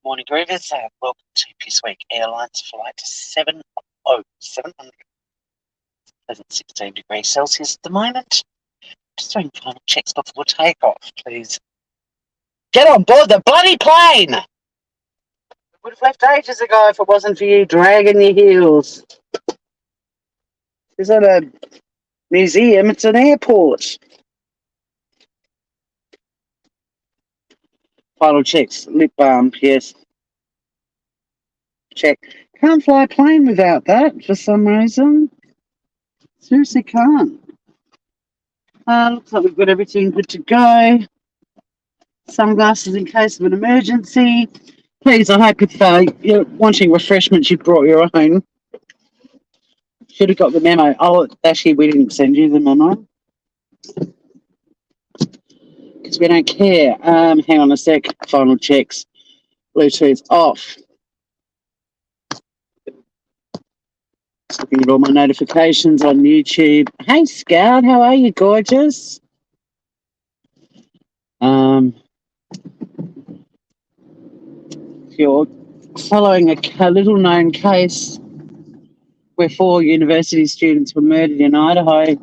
Morning, Groovers. Welcome to Peace Week Airlines Flight 700, pleasant 16 degrees Celsius at the moment. Just doing final checks before takeoff, please. Get on board the bloody plane! We would have left ages ago if it wasn't for you dragging your heels. Is that a museum? It's an airport. Final checks. Lip balm, yes. Check. Can't fly a plane without that for some reason. Seriously can't. Looks like we've got everything good to go. Sunglasses in case of an emergency. Please, I hope if you're wanting refreshments, you've brought your own. Should have got the memo. Oh, actually, we didn't send you the memo because we don't care. Hang on a sec. Final checks. Bluetooth off. Looking at all my notifications on YouTube. Hey, Scout, how are you, gorgeous? If you're following a little-known case where 4 university students were murdered in Idaho,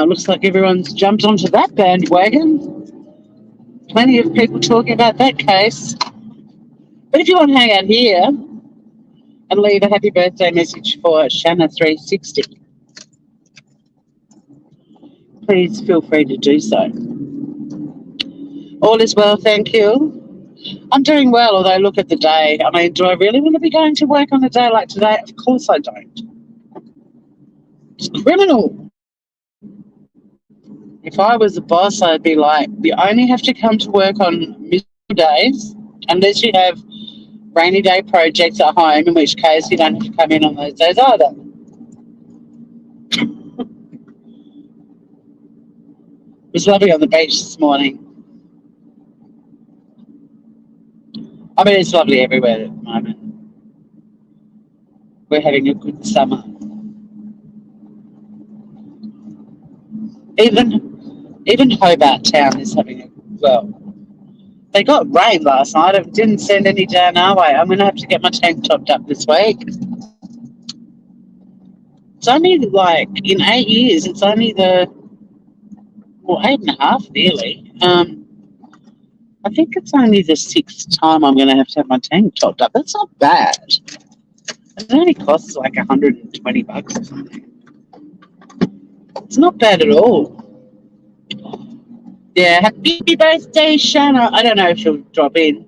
looks like everyone's jumped onto that bandwagon. Plenty of people talking about that case. But if you want to hang out here and leave a happy birthday message for Shanna 360, please feel free to do so. All is well, thank you. I'm doing well, although look at the day. I mean, do I really want to be going to work on a day like today? Of course I don't. It's criminal. If I was a boss, I'd be like, you only have to come to work on miserable days unless you have rainy day projects at home, in which case you don't have to come in on those days either. It was lovely on the beach this morning. I mean, it's lovely everywhere at the moment. We're having a good summer. Even Hobart Town is having a, well, they got rain last night. It didn't send any down our way. I'm going to have to get my tank topped up this week. It's only like, in 8 years, it's only 8.5 nearly. I think it's only the 6th time I'm going to have my tank topped up. That's not bad. It only costs like $120 or something. It's not bad at all. Yeah, happy birthday, Shanna. I don't know if she'll drop in.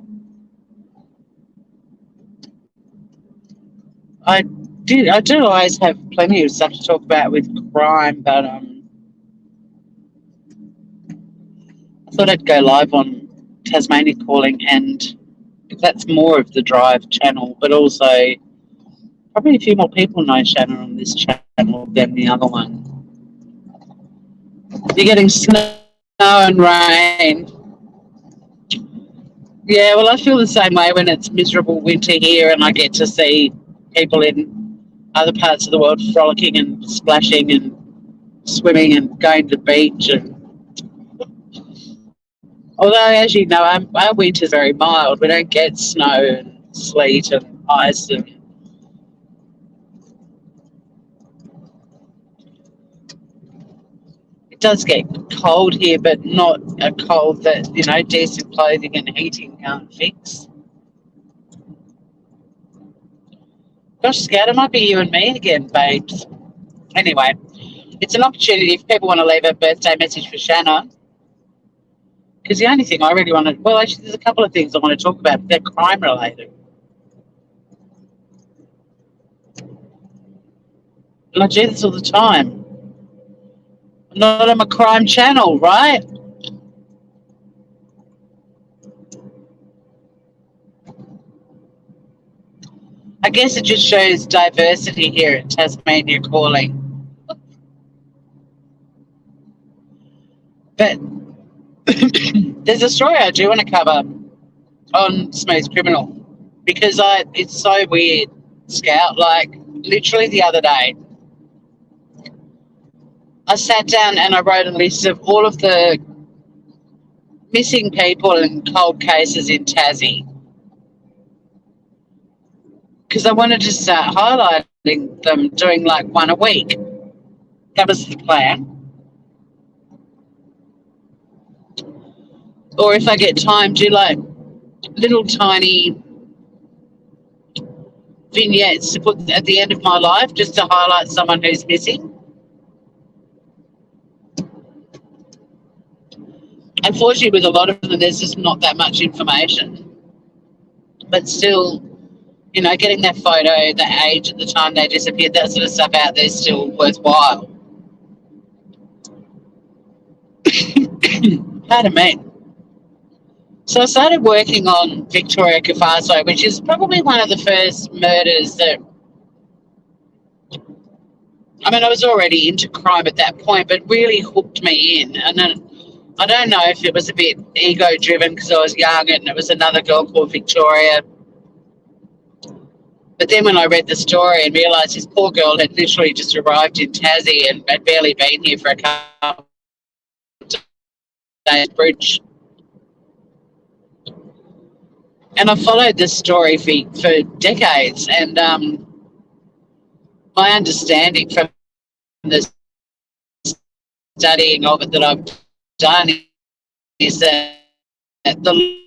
I do always have plenty of stuff to talk about with crime, but I thought I'd go live on Tasmania Calling, and that's more of the Drive channel, but also probably a few more people know Shanna on this channel than the other one. You're getting snow and rain. Yeah, well, I feel the same way when it's miserable winter here and I get to see people in other parts of the world frolicking and splashing and swimming and going to the beach. And although, as you know, our winter's very mild. We don't get snow and sleet and ice. And it does get cold here, but not a cold that, decent clothing and heating can't fix. Gosh, Scout, it might be you and me again, babes. Anyway, it's an opportunity if people want to leave a birthday message for Shanna. Because the only thing I really want to... Well, actually, there's a couple of things I want to talk about. They're crime-related. And I do this all the time. I'm not on a crime channel, right? I guess it just shows diversity here at Tasmania Calling. But there's a story I do want to cover on Smooth Criminal because it's so weird, Scout. Like, literally the other day, I sat down and I wrote a list of all of the missing people and cold cases in Tassie. because I wanted to start highlighting them, doing like one a week. That was the plan. Or if I get time, do like little tiny vignettes to put at the end of my life just to highlight someone who's missing. Unfortunately, with a lot of them, there's just not that much information. But still, you know, getting their photo, the age at the time they disappeared, that sort of stuff out there is still worthwhile. Pardon me. So I started working on Victoria Cafaso, which is probably one of the first murders that, I mean, I was already into crime at that point, but really hooked me in. And then I don't know if it was a bit ego-driven because I was young and it was another girl called Victoria. But then when I read the story and realised this poor girl had literally just arrived in Tassie and had barely been here for a couple of days, bridge. And I followed this story for decades, and my understanding from the studying of it that I've done is that the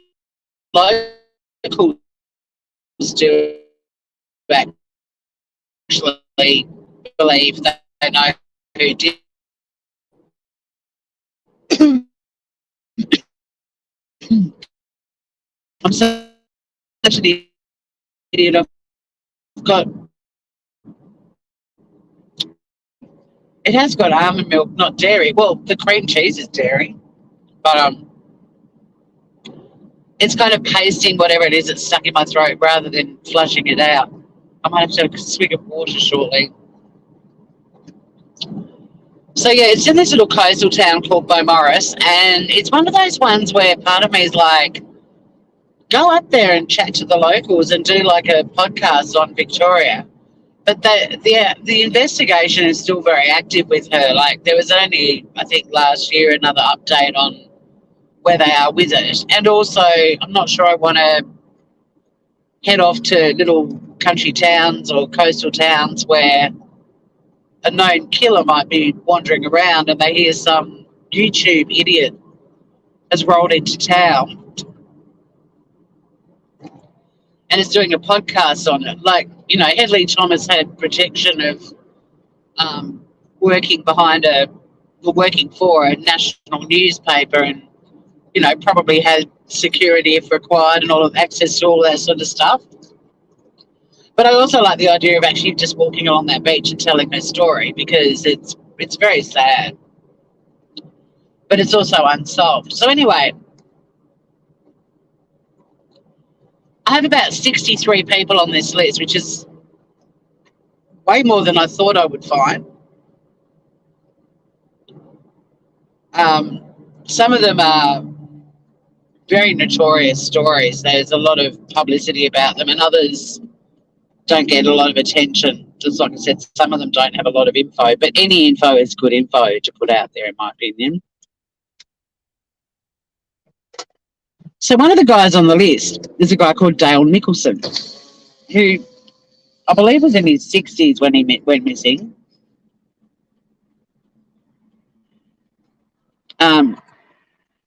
locals do actually believe that they know who did. I'm such an idiot. I've got, it has got almond milk, not dairy. Well, the cream cheese is dairy, but it's kind of pasting whatever it is that's stuck in my throat rather than flushing it out. I might have to have a swig of water shortly. So yeah, it's in this little coastal town called Beaumaris, and it's one of those ones where part of me is like, go up there and chat to the locals and do like a podcast on Victoria. But the investigation is still very active with her. Like there was only, I think last year, another update on where they are with it. And also, I'm not sure I want to head off to little country towns or coastal towns where a known killer might be wandering around and they hear some YouTube idiot has rolled into town and is doing a podcast on it. Like, you know, Hedley Thomas had protection of working for a national newspaper and, you know, probably had security if required and all of access to all that sort of stuff. But I also like the idea of actually just walking along that beach and telling her story because it's very sad. But it's also unsolved. So anyway, I have about 63 people on this list, which is way more than I thought I would find. Some of them are very notorious stories. There's a lot of publicity about them, and others don't get a lot of attention. Just like I said, some of them don't have a lot of info, but any info is good info to put out there, in my opinion. So one of the guys on the list is a guy called Dale Nicholson, who I believe was in his 60s when he went missing.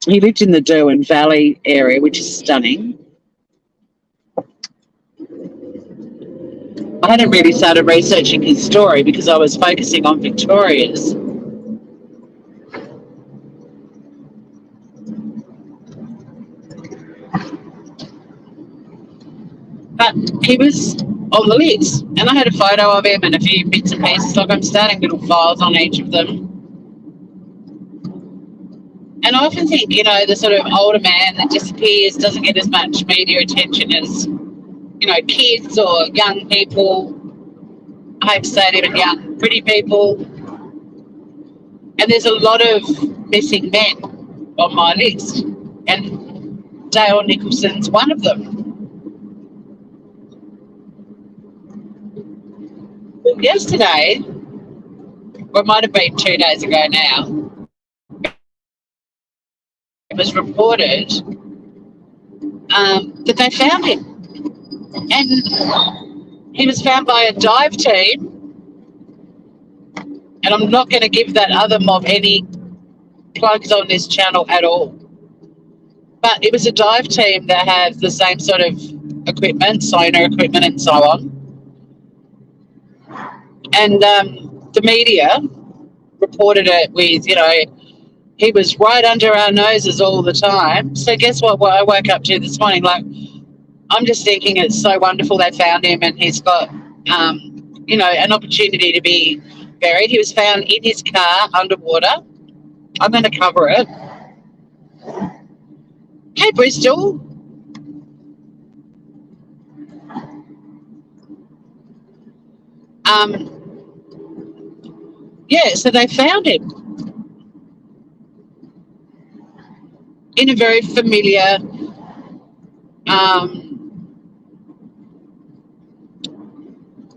He lived in the Derwent Valley area, which is stunning. I hadn't really started researching his story because I was focusing on Victoria's. But he was on the list, and I had a photo of him and a few bits and pieces. Like I'm starting little files on each of them. And I often think, you know, the sort of older man that disappears doesn't get as much media attention as, you know, kids or young people. I hate to say it, even young, pretty people. And there's a lot of missing men on my list. And Dale Nicholson's one of them. Well, yesterday, or it might have been 2 days ago now, it was reported that they found him. And He was found by a dive team, and I'm not going to give that other mob any plugs on this channel at all. But it was a dive team that has the same sort of equipment, sonar equipment and so on. And the media reported it with, he was right under our noses all the time. So guess what I woke up to this morning? Like, I'm just thinking it's so wonderful they found him and he's got, an opportunity to be buried. He was found in his car underwater. I'm going to cover it. Hey, Bristol. So they found him in a very familiar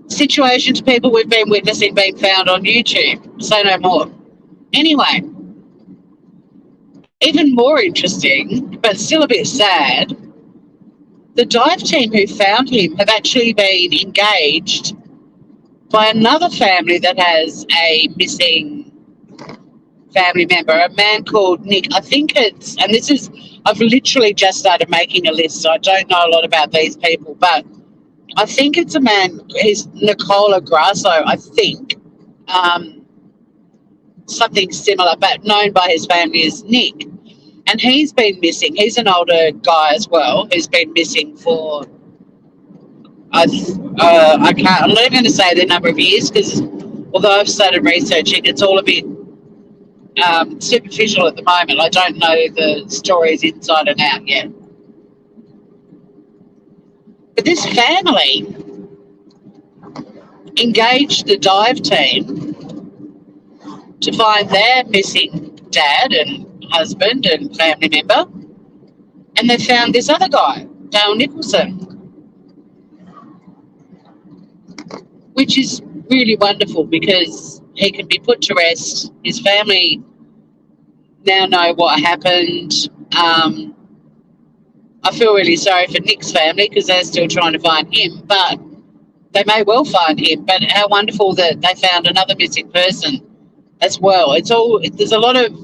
situation to people we've been witnessing being found on YouTube. Say no more. Anyway, even more interesting, but still a bit sad, the dive team who found him have actually been engaged by another family that has a missing family member, a man called Nick. I think I've literally just started making a list, so I don't know a lot about these people, but I think it's a man, he's Nicola Grasso, I think. Something similar, but known by his family as Nick. And he's been missing. He's an older guy as well who's been missing for, I'm not even going to say the number of years because although I've started researching, it's all a bit superficial at the moment. I don't know the stories inside and out yet. But this family engaged the dive team to find their missing dad and husband and family member, and they found this other guy, Dale Nicholson, which is really wonderful because he can be put to rest. His family now know what happened. I feel really sorry for Nick's family because they're still trying to find him, but they may well find him. But how wonderful that they found another missing person as well. There's a lot of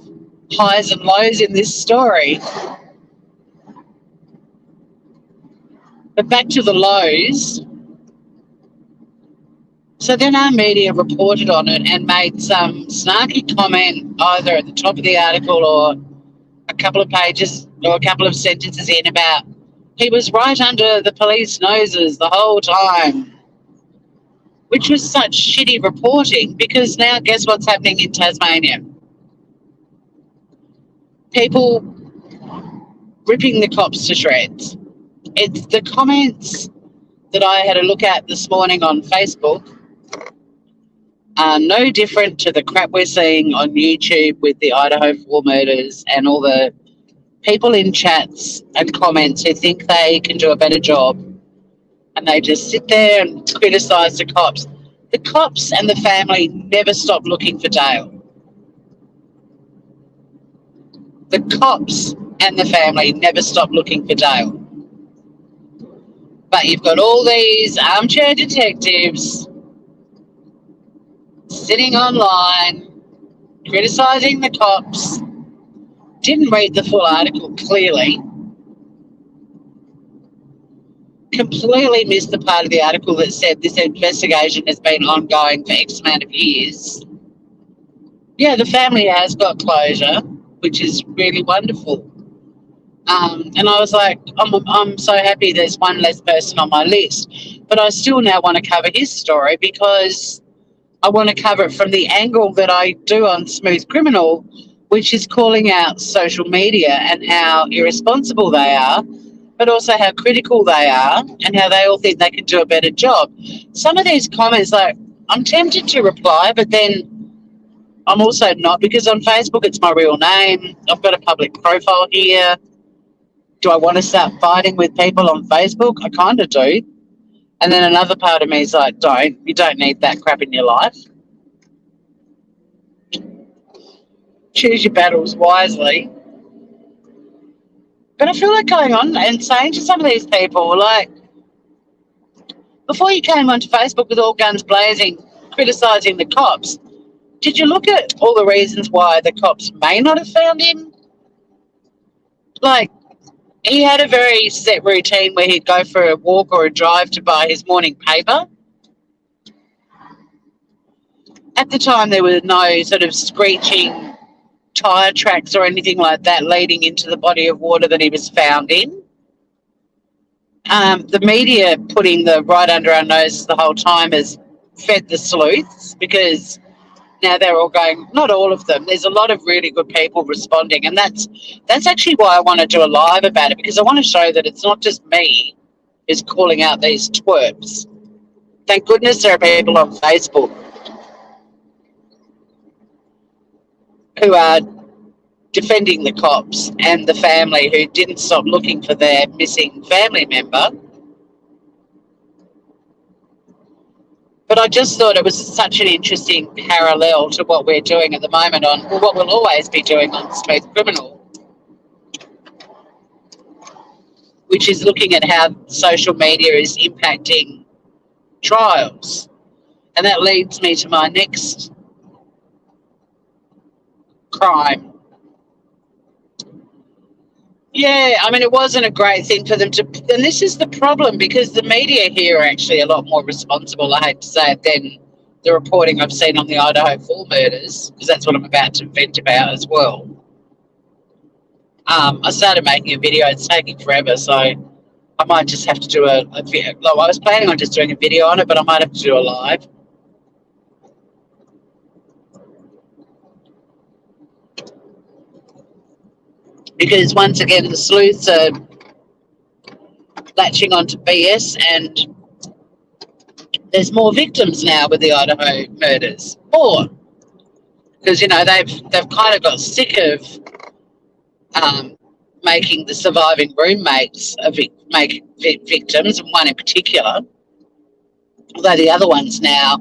highs and lows in this story. But back to the lows. So then our media reported on it and made some snarky comment either at the top of the article or a couple of pages or a couple of sentences in about he was right under the police noses the whole time, which was such shitty reporting because now guess what's happening in Tasmania? People ripping the cops to shreds. It's the comments that I had a look at this morning on Facebook are no different to the crap we're seeing on YouTube with the Idaho 4 murders and all the people in chats and comments who think they can do a better job and they just sit there and criticise the cops. The cops and the family never stop looking for Dale. The cops and the family never stop looking for Dale. But you've got all these armchair detectives sitting online, criticising the cops, didn't read the full article clearly, completely missed the part of the article that said this investigation has been ongoing for X amount of years. Yeah, the family has got closure, which is really wonderful. And I was like, I'm so happy there's one less person on my list. But I still now want to cover his story because I want to cover it from the angle that I do on Smooth Criminal, which is calling out social media and how irresponsible they are, but also how critical they are and how they all think they can do a better job. Some of these comments, like, I'm tempted to reply, but then I'm also not because on Facebook it's my real name. I've got a public profile here. Do I want to start fighting with people on Facebook? I kind of do. And then another part of me is like, you don't need that crap in your life. Choose your battles wisely. But I feel like going on and saying to some of these people, like, before you came onto Facebook with all guns blazing, criticising the cops, did you look at all the reasons why the cops may not have found him? Like, he had a very set routine where he'd go for a walk or a drive to buy his morning paper. At the time, there were no sort of screeching tyre tracks or anything like that leading into the body of water that he was found in. The media putting the right under our noses the whole time has fed the sleuths, because now they're all going, not all of them, there's a lot of really good people responding, and that's actually why I want to do a live about it, because I want to show that it's not just me who's calling out these twerps. Thank goodness there are people on Facebook who are defending the cops and the family who didn't stop looking for their missing family member. But I just thought it was such an interesting parallel to what we're doing at the moment on, well, what we'll always be doing on Smooth Criminal, which is looking at how social media is impacting trials. And that leads me to my next crime. Yeah, I mean, it wasn't a great thing for them to, and this is the problem, because the media here are actually a lot more responsible, I hate to say it, than the reporting I've seen on the Idaho 4 murders, because that's what I'm about to vent about as well. I started making a video, it's taking forever, so I might just have to do a video. I was planning on just doing a video on it, but I might have to do a live. Because once again, the sleuths are latching onto BS, and there's more victims now with the Idaho murders. More. Because, you know, they've kind of got sick of making the surviving roommates make victims, and one in particular, although the other one's now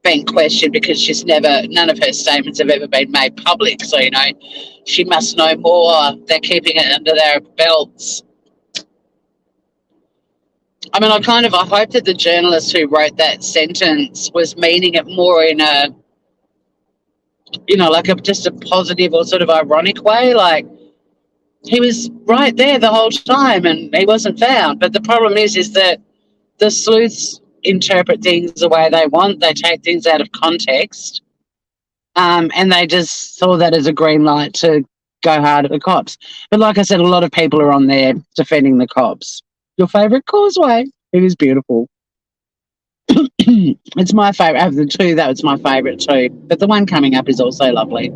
been questioned because none of her statements have ever been made public. So, you know, she must know more. They're keeping it under their belts. I mean, I hope that the journalist who wrote that sentence was meaning it more in a, you know, like just a positive or sort of ironic way. Like, he was right there the whole time and he wasn't found. But the problem is that the sleuths interpret things the way they want. They take things out of context, and they just saw that as a green light to go hard at the cops. But like I said, a lot of people are on there defending the cops. Your favourite causeway? It is beautiful. It's my favourite. Of the two, that was my favourite too. But the one coming up is also lovely.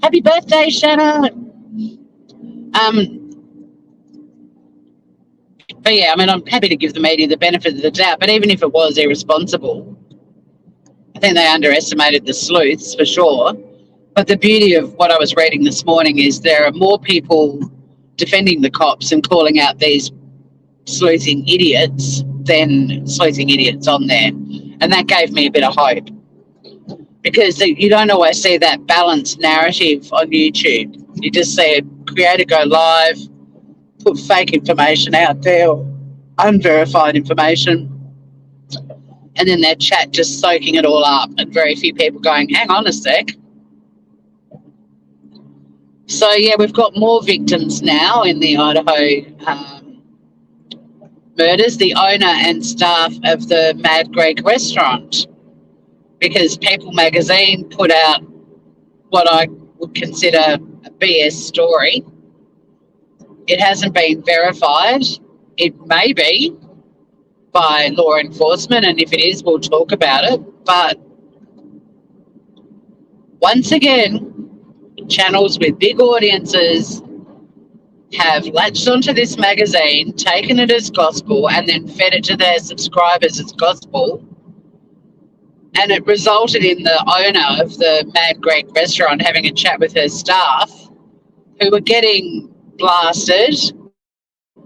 Happy birthday, Shanna. But yeah, I mean, I'm happy to give the media the benefit of the doubt, but even if it was irresponsible, I think they underestimated the sleuths for sure. But the beauty of what I was reading this morning is there are more people defending the cops and calling out these sleuthing idiots than sleuthing idiots on there. And that gave me a bit of hope, because you don't always see that balanced narrative on YouTube. You just see a creator go live, put fake information out there, or unverified information, and then their chat just soaking it all up, and very few people going, hang on a sec. So, yeah, we've got more victims now in the Idaho murders. The owner and staff of the Mad Greek restaurant, because People magazine put out what I would consider a BS story. It hasn't been verified. It may be by law enforcement, and if it is, we'll talk about it. But once again, channels with big audiences have latched onto this magazine, taken it as gospel, and then fed it to their subscribers as gospel. And it resulted in the owner of the Mad Greek restaurant having a chat with her staff, who were getting blasted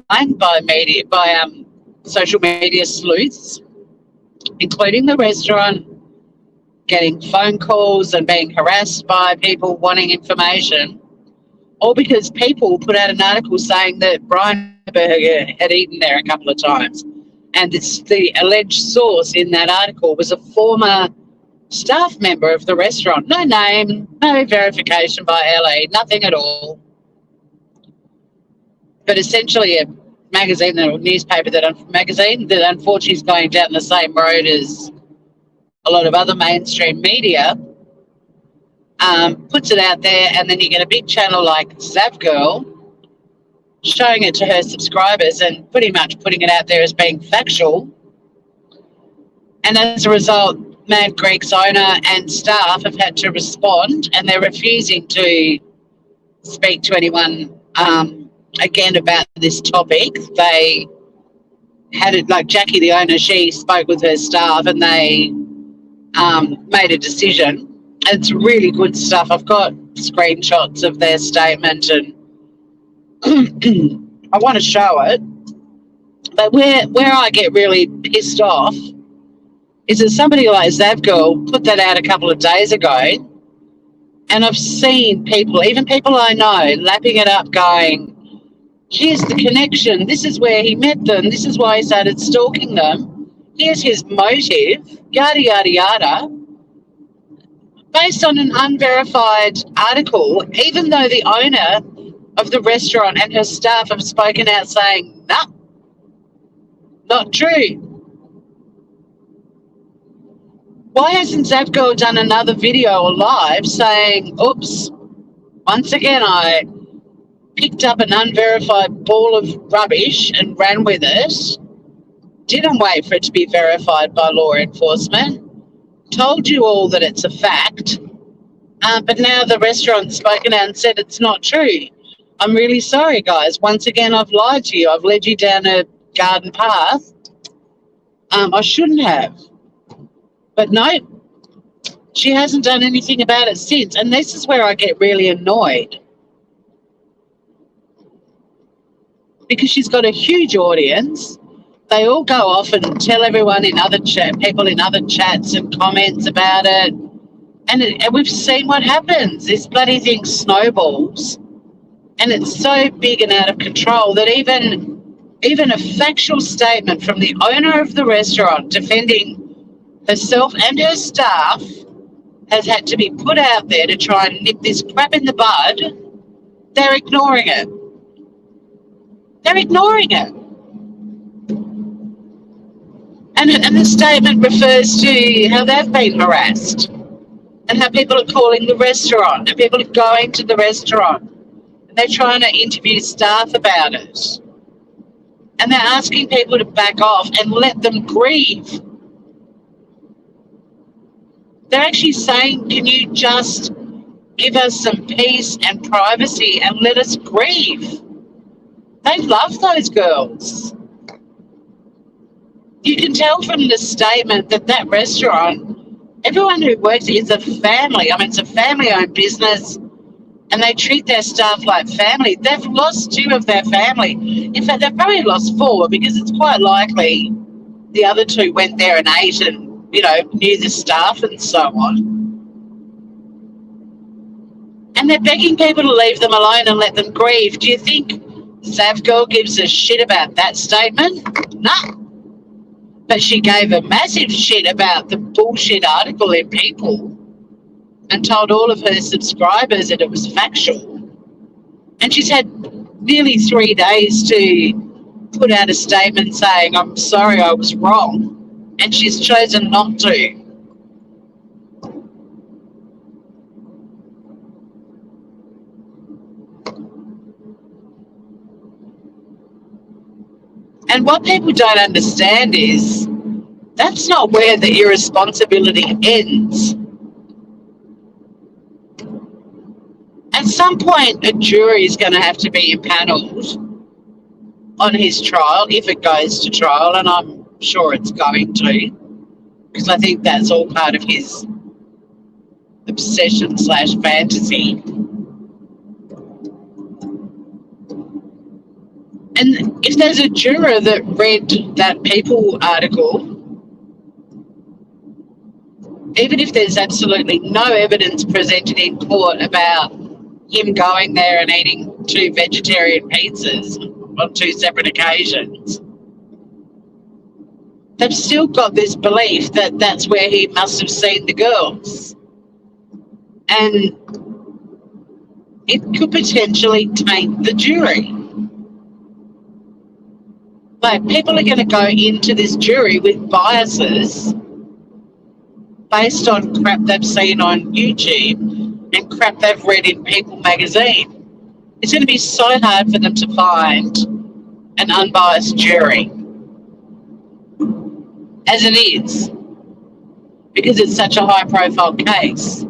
by social media sleuths, including the restaurant, getting phone calls and being harassed by people wanting information, all because people put out an article saying that Brian Burger had eaten there a couple of times. And the alleged source in that article was a former staff member of the restaurant. No name, no verification by LA, nothing at all. But essentially a magazine or newspaper that unfortunately is going down the same road as a lot of other mainstream media, puts it out there, and then you get a big channel like Zavgirl showing it to her subscribers and pretty much putting it out there as being factual. And as a result, Mad Greek's owner and staff have had to respond, and they're refusing to speak to anyone again about this topic. They had it like Jackie, the owner, she spoke with her staff and they made a decision. It's really good stuff. I've got screenshots of their statement and I want to show it. But where I get really pissed off is that somebody like Zavgirl put that out a couple of days ago, and I've seen people, even people I know, lapping it up going, here's the connection, this is where he met them, this is why he started stalking them, here's his motive, yada, yada, yada, based on an unverified article, even though the owner of the restaurant and her staff have spoken out saying, nah, not true. Why hasn't Zavgirl done another video or live saying, oops, once again I picked up an unverified ball of rubbish and ran with it, didn't wait for it to be verified by law enforcement, told you all that it's a fact, but now the restaurant's spoken out and said it's not true. I'm really sorry, guys. Once again, I've lied to you. I've led you down a garden path. I shouldn't have. But no, she hasn't done anything about it since. And this is where I get really annoyed. Because she's got a huge audience. They all go off and tell everyone in other people in other chats and comments about it. And we've seen what happens. This bloody thing snowballs. And it's so big and out of control that even a factual statement from the owner of the restaurant defending herself and her staff has had to be put out there to try and nip this crap in the bud. They're ignoring it. They're ignoring it. And the statement refers to how they've been harassed and how people are calling the restaurant and people are going to the restaurant and they're trying to interview staff about it. And they're asking people to back off and let them grieve. They're actually saying, can you just give us some peace and privacy and let us grieve? They love those girls. You can tell from the statement that that restaurant, everyone who works is a family. I mean, it's a family-owned business, and they treat their staff like family. They've lost 2 of their family. In fact, they've probably lost 4 because it's quite likely the other 2 went there and ate and, you know, knew the staff and so on. And they're begging people to leave them alone and let them grieve. Do you think Zavgirl gives a shit about that statement? No. But she gave a massive shit about the bullshit article in People and told all of her subscribers that it was factual. And she's had nearly 3 days to put out a statement saying, I'm sorry, I was wrong. And she's chosen not to. And what people don't understand is that's not where the irresponsibility ends. At some point, a jury is going to have to be impaneled on his trial, if it goes to trial, and I'm sure it's going to, because I think that's all part of his obsession/fantasy. And if there's a juror that read that People article, even if there's absolutely no evidence presented in court about him going there and eating 2 vegetarian pizzas on 2 separate occasions. They've still got this belief that that's where he must have seen the girls. And it could potentially taint the jury. Like, people are going to go into this jury with biases based on crap they've seen on YouTube and crap they've read in People magazine. It's going to be so hard for them to find an unbiased jury, as it is, because it's such a high-profile case.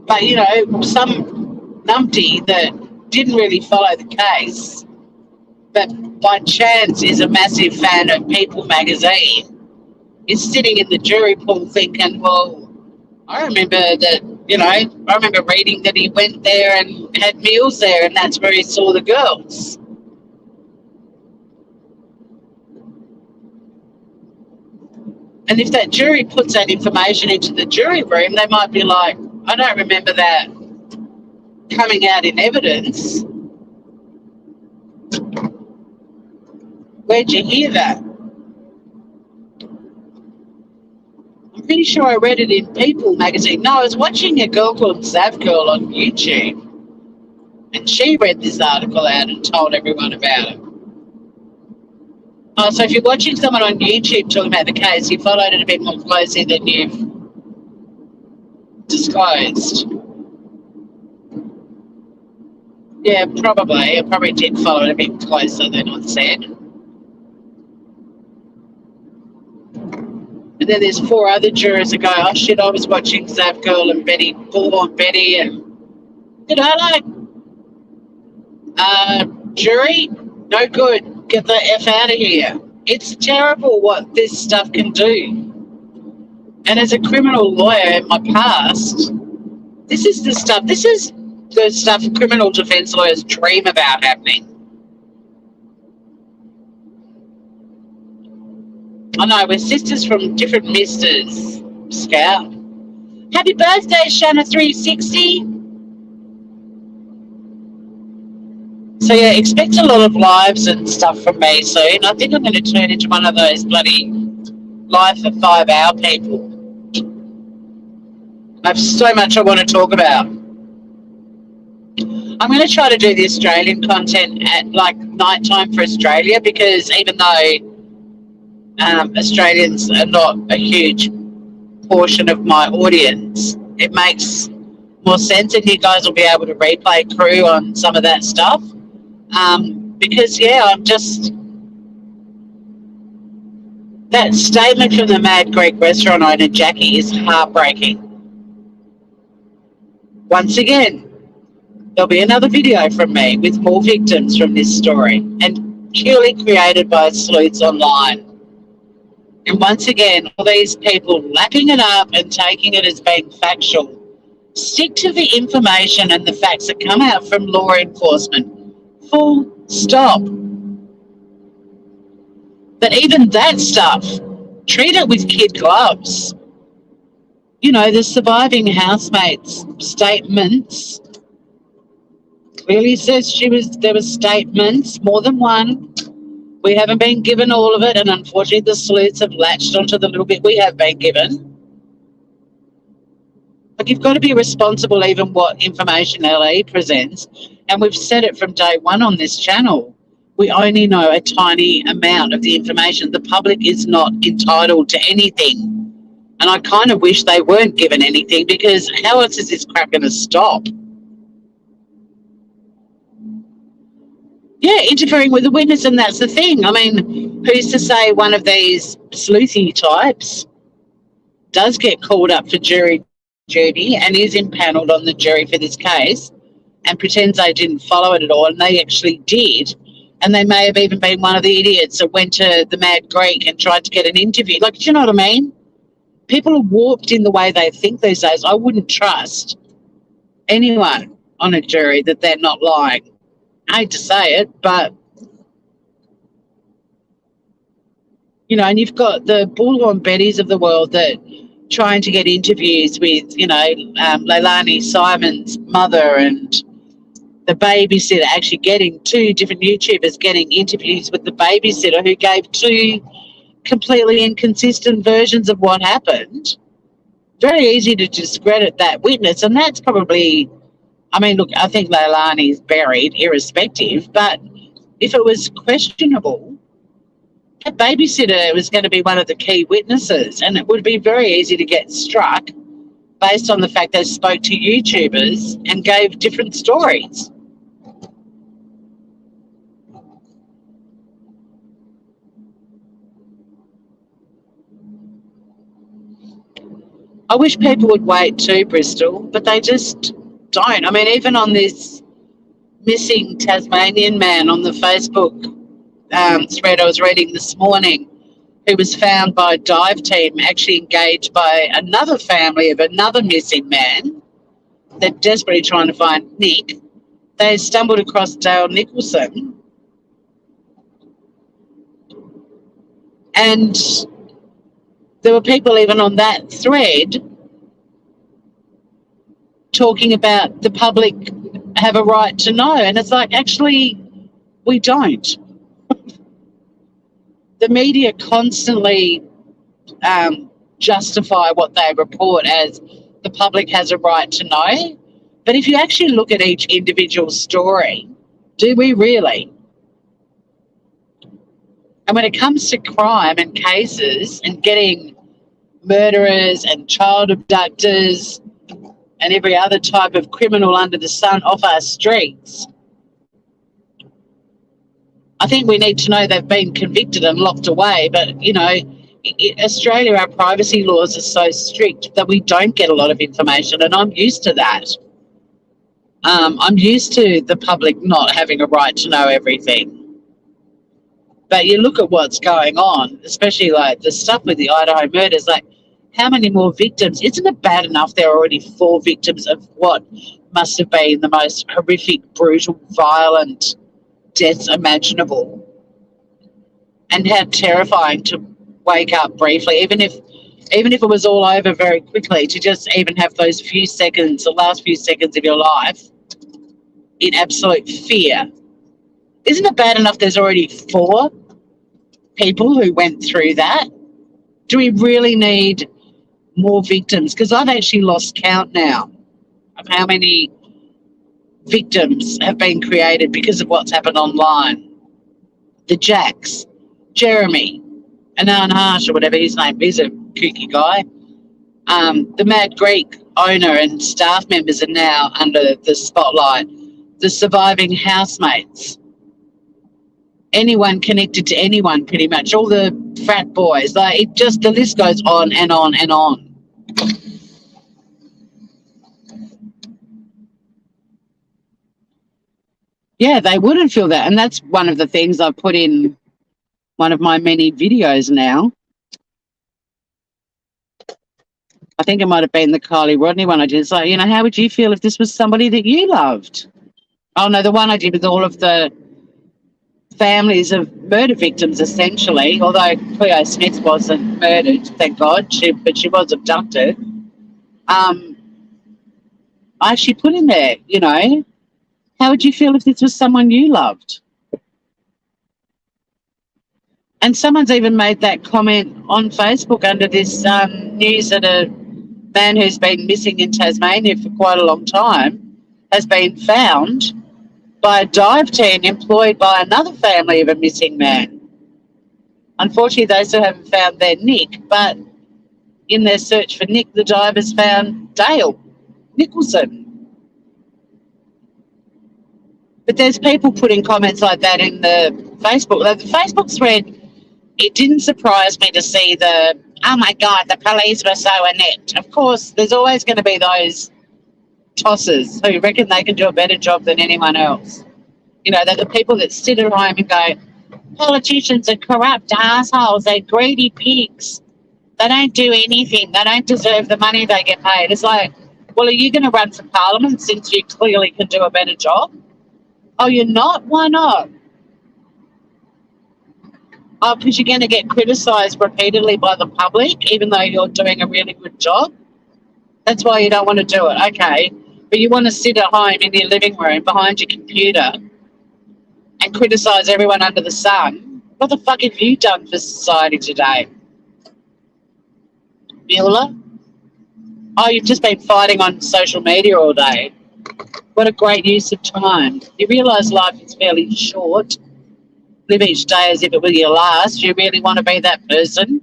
But, you know, some numpty that didn't really follow the case, but by chance is a massive fan of People magazine, is sitting in the jury pool thinking, well, I remember that, you know, I remember reading that he went there and had meals there, and that's where he saw the girls. And if that jury puts that information into the jury room, they might be like, I don't remember that coming out in evidence. Where'd you hear that? I'm pretty sure I read it in People magazine. No, I was watching a girl called Zav Girl on YouTube, and she read this article out and told everyone about it. Oh, so if you're watching someone on YouTube talking about the case, you followed it a bit more closely than you've disclosed. Yeah, probably. I probably did follow it a bit closer than I said. And then there's 4 other jurors that go, oh shit, I was watching Zap Girl and Betty, Bullhorn Betty, and, you know, like, jury, no good, get the F out of here. It's terrible what this stuff can do. And as a criminal lawyer in my past, this is the stuff criminal defence lawyers dream about happening. I know, we're sisters from different misters, Scout. Happy birthday, Shanna 360. So yeah, expect a lot of lives and stuff from me soon. I think I'm going to turn into one of those bloody live for 5 hour people. I have so much I want to talk about. I'm going to try to do the Australian content at like night time for Australia, because even though Australians are not a huge portion of my audience, it makes more sense, and you guys will be able to replay crew on some of that stuff. Because yeah, I'm just, that statement from the Mad Greek restaurant owner Jackie is heartbreaking. Once again, there'll be another video from me with more victims from this story, and purely created by sleuths online. And once again, all these people lapping it up and taking it as being factual. Stick to the information and the facts that come out from law enforcement. Full stop. But even that stuff, treat it with kid gloves. You know, the surviving housemate's statements clearly says there were statements, more than one. We haven't been given all of it, and unfortunately the sleuths have latched onto the little bit we have been given. But you've got to be responsible even what information LA presents, and we've said it from day one on this channel. We only know a tiny amount of the information. The public is not entitled to anything. And I kind of wish they weren't given anything, because how else is this crap going to stop? Yeah, interfering with the witness, and that's the thing. I mean, who's to say one of these sleuthy types does get called up for jury duty and is impanelled on the jury for this case and pretends they didn't follow it at all, and they actually did. And they may have even been one of the idiots that went to the Mad Greek and tried to get an interview. Like, do you know what I mean? People are warped in the way they think these days. I wouldn't trust anyone on a jury that they're not lying. I hate to say it, but, you know, and you've got the Bullhorn Bettys of the world that trying to get interviews with, Leilani Simon's mother and the babysitter, actually getting two different YouTubers getting interviews with the babysitter who gave two completely inconsistent versions of what happened. Very easy to discredit that witness, and that's probably, look, I think Leilani's buried irrespective, but if it was questionable, that babysitter was going to be one of the key witnesses, and it would be very easy to get struck based on the fact they spoke to YouTubers and gave different stories. I wish people would wait too, Bristol, but they just don't. Even on this missing Tasmanian man on the Facebook thread I was reading this morning, who was found by a dive team actually engaged by another family of another missing man. They're desperately trying to find Nick. They stumbled across Dale Nicholson, and there were people even on that thread talking about the public have a right to know, and it's like, actually, we don't. The media constantly justify what they report as the public has a right to know. But if you actually look at each individual story, do we really? And when it comes to crime and cases and getting murderers and child abductors and every other type of criminal under the sun off our streets, I think we need to know they've been convicted and locked away. But, Australia, our privacy laws are so strict that we don't get a lot of information, and I'm used to that. I'm used to the public not having a right to know everything. But you look at what's going on, especially like the stuff with the Idaho murders, like how many more victims? Isn't it bad enough there are already 4 victims of what must have been the most horrific, brutal, violent deaths imaginable? And how terrifying to wake up briefly, even if it was all over very quickly, to just even have those few seconds, the last few seconds of your life, in absolute fear. Isn't it bad enough there's already 4 people who went through that? Do we really need more victims? Because I've actually lost count now of how many victims have been created because of what's happened online. The Jacks, Jeremy, Anan Harsh, or whatever his name is, a kooky guy. The Mad Greek owner and staff members are now under the spotlight. The surviving housemates. Anyone connected to anyone, pretty much. All the frat boys. The list goes on and on and on. Yeah, they wouldn't feel that. And that's one of the things I put in one of my many videos now. I think it might have been the Kylie Rodney one I did. It's like, how would you feel if this was somebody that you loved? Oh, no, the one I did with all of the families of murder victims, essentially, although Cleo Smith wasn't murdered, thank God, but she was abducted. I actually put in there, how would you feel if this was someone you loved? And someone's even made that comment on Facebook under this news that a man who's been missing in Tasmania for quite a long time has been found by a dive team employed by another family of a missing man. Unfortunately, they still haven't found their Nick, but in their search for Nick, the divers found Dale Nicholson. But there's people putting comments like that in the Facebook. The Facebook thread, it didn't surprise me to see oh my God, the police were so inept. Of course, there's always going to be those tossers who reckon they can do a better job than anyone else. They're the people that sit at home and go, politicians are corrupt assholes, they're greedy pigs. They don't do anything. They don't deserve the money they get paid. It's like, well, are you going to run for parliament since you clearly can do a better job? Oh, you're not? Why not? Oh, because you're going to get criticised repeatedly by the public, even though you're doing a really good job. That's why you don't want to do it. Okay. But you want to sit at home in your living room behind your computer and criticise everyone under the sun. What the fuck have you done for society today? Mueller? Oh, you've just been fighting on social media all day. What a great use of time. You realise life is fairly short. Live each day as if it were your last. Do you really want to be that person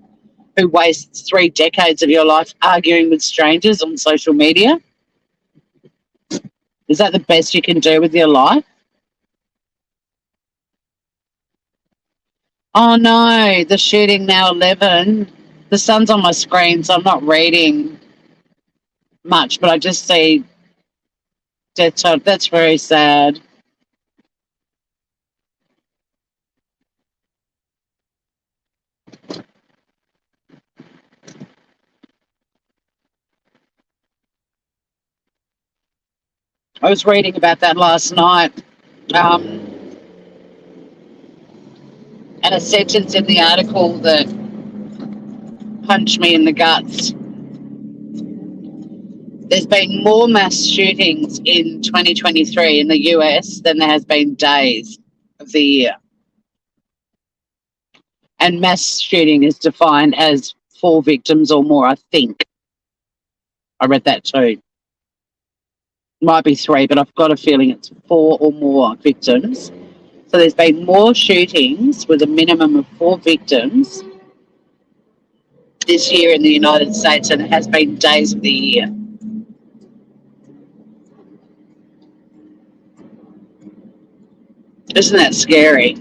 who wastes 3 decades of your life arguing with strangers on social media? Is that the best you can do with your life? Oh no, the shooting now 11. The sun's on my screen, so I'm not reading much, but I just see death toll. That's very sad. I was reading about that last night, and a sentence in the article that punched me in the guts. There's been more mass shootings in 2023 in the US than there has been days of the year. And mass shooting is defined as 4 victims or more, I think. I read that too. Might be 3, but I've got a feeling it's 4 or more victims. So there's been more shootings with a minimum of 4 victims this year in the United States than it has been days of the year. Isn't that scary?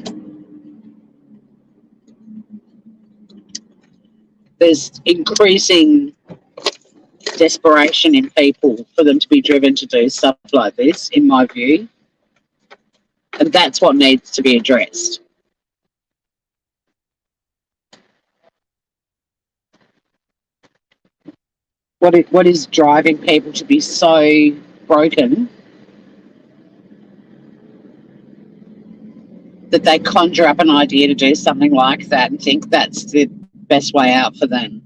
There's increasing desperation in people for them to be driven to do stuff like this, in my view. And that's what needs to be addressed. What is driving people to be so broken that they conjure up an idea to do something like that and think that's the best way out for them?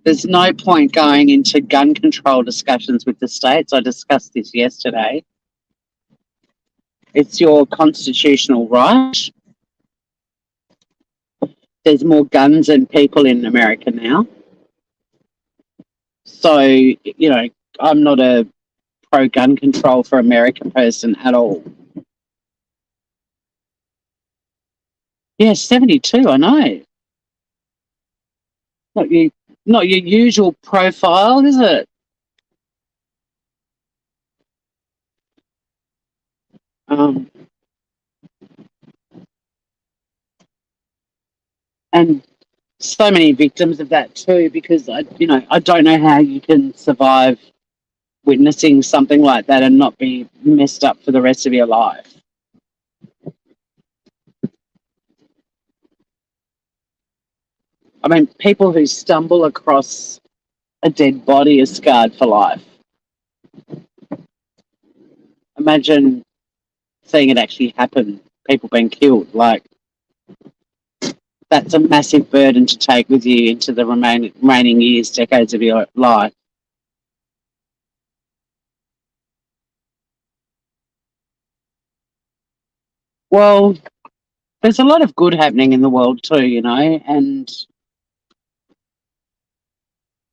There's no point going into gun control discussions with the states. I discussed this yesterday. It's your constitutional right. There's more guns than people in America now. So, you know, I'm not a pro-gun control for American person at all. Yeah, 72, I know. Not your usual profile, is it? And so many victims of that too, because I don't know how you can survive witnessing something like that and not be messed up for the rest of your life. I mean, people who stumble across a dead body are scarred for life. Imagine seeing it actually happen, people being killed. Like, that's a massive burden to take with you into the remaining years, decades of your life. Well, there's a lot of good happening in the world too, and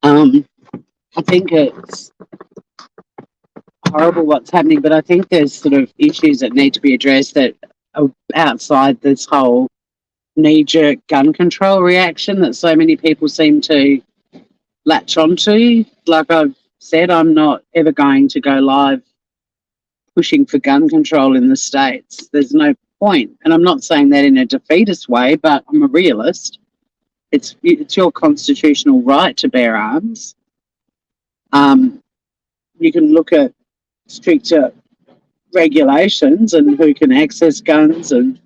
I think it's horrible what's happening, but I think there's sort of issues that need to be addressed that are outside this whole knee-jerk gun control reaction that so many people seem to latch onto. Like I've said, I'm not ever going to go live pushing for gun control in the States. There's no point. And I'm not saying that in a defeatist way, but I'm a realist. It's your constitutional right to bear arms. You can look at stricter regulations and who can access guns and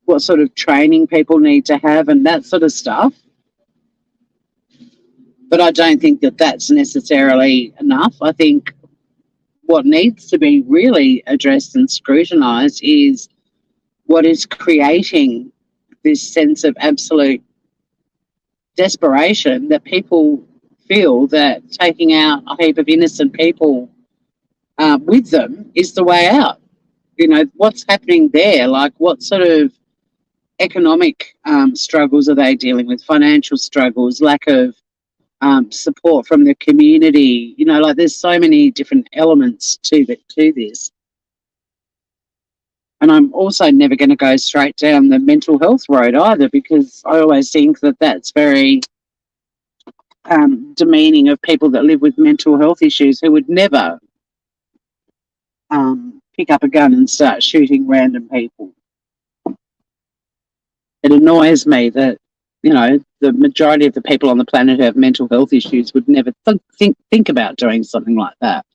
what sort of training people need to have and that sort of stuff. But I don't think that that's necessarily enough. I think what needs to be really addressed and scrutinised is what is creating this sense of absolute desperation that people feel that taking out a heap of innocent people with them is the way out. You know, what's happening there? Like, what sort of economic struggles are they dealing with? Financial struggles, lack of support from the community. You know, like there's so many different elements to this. And I'm also never going to go straight down the mental health road either, because I always think that that's very demeaning of people that live with mental health issues who would never pick up a gun and start shooting random people. It annoys me that, you know, the majority of the people on the planet who have mental health issues would never think about doing something like that.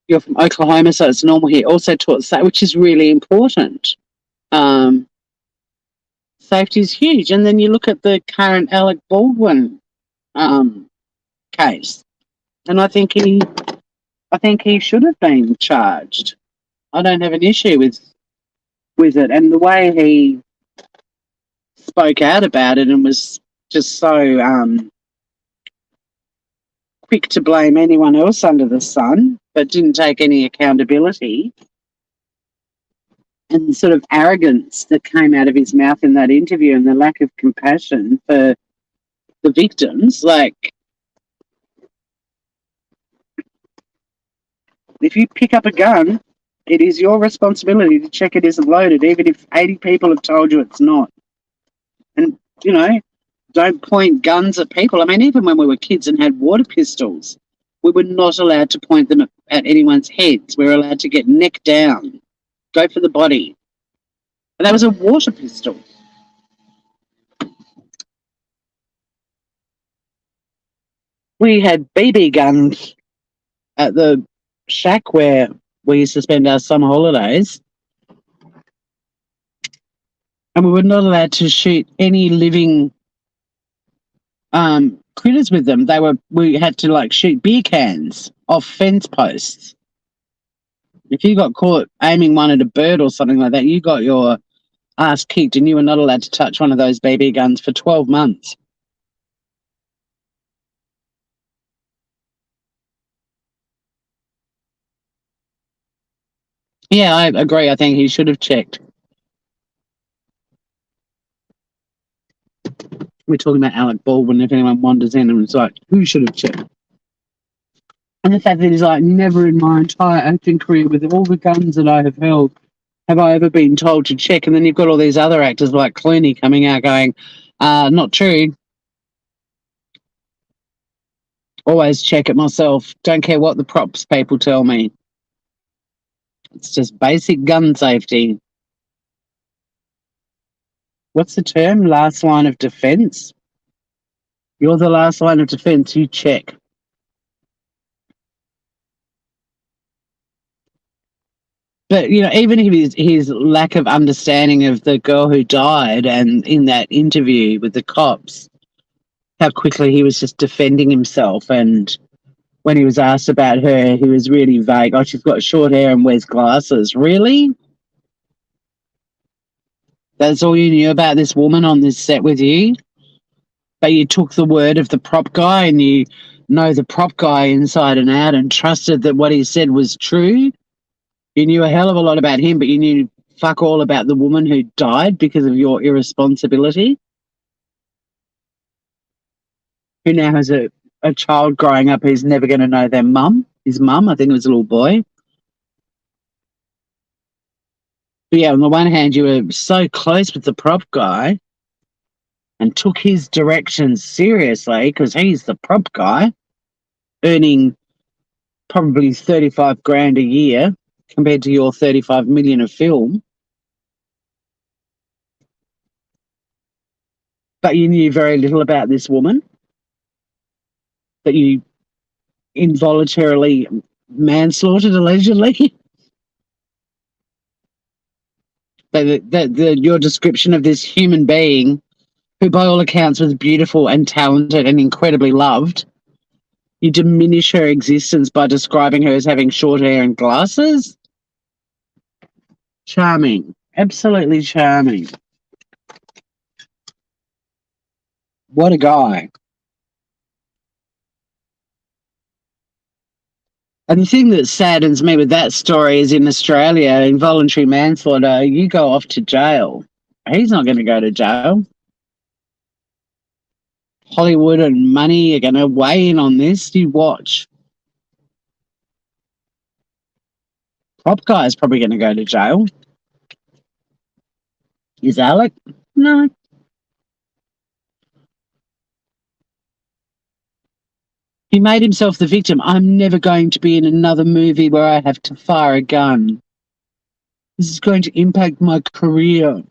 You're from Oklahoma, so it's normal here. Also taught that, which is really important. Safety is huge. And then you look at the current Alec Baldwin case, and I think he should have been charged. I don't have an issue with it, and the way he spoke out about it and was just so quick to blame anyone else under the sun, but didn't take any accountability, and the sort of arrogance that came out of his mouth in that interview and the lack of compassion for the victims. Like, if you pick up a gun, it is your responsibility to check it isn't loaded, even if 80 people have told you it's not. And, you know, don't point guns at people. I mean, even when we were kids and had water pistols, we were not allowed to point them at anyone's heads. We were allowed to get neck down, go for the body. And that was a water pistol. We had BB guns at the shack where we used to spend our summer holidays, and we were not allowed to shoot any living critters with them. We had to like shoot beer cans off fence posts. If you got caught aiming one at a bird or something like that, you got your ass kicked, and you were not allowed to touch one of those BB guns for 12 months. Yeah, I agree. I think he should have checked. We're talking about Alec Baldwin. If anyone wanders in and it's like, who should have checked? And the fact that he's like, never in my entire acting career, with all the guns that I have held, have I ever been told to check. And then you've got all these other actors like Clooney coming out going, not true. Always check it myself. Don't care what the props people tell me. It's just basic gun safety. What's the term? Last line of defense? You're the last line of defense. You check. But, you know, even if his lack of understanding of the girl who died, and in that interview with the cops, how quickly he was just defending himself. And when he was asked about her, he was really vague. Oh, she's got short hair and wears glasses. Really? That's all you knew about this woman on this set with you? But you took the word of the prop guy, and you know the prop guy inside and out, and trusted that what he said was true? You knew a hell of a lot about him, but you knew fuck all about the woman who died because of your irresponsibility? Who now has a child growing up who's never going to know their mum. His mum, I think it was a little boy. But yeah, on the one hand, you were so close with the prop guy and took his directions seriously, because he's the prop guy, earning probably 35 grand a year compared to your 35 million of film. But you knew very little about this woman that you involuntarily manslaughtered, allegedly. Your description of this human being, who by all accounts was beautiful and talented and incredibly loved, You diminish her existence by describing her as having short hair and glasses? Charming. Absolutely charming. What a guy. And the thing that saddens me with that story is in Australia, involuntary manslaughter, you go off to jail. He's not going to go to jail. Hollywood and money are going to weigh in on this. You watch. Prop guy's probably going to go to jail. Is Alec? No. He made himself the victim. I'm never going to be in another movie where I have to fire a gun. This is going to impact my career.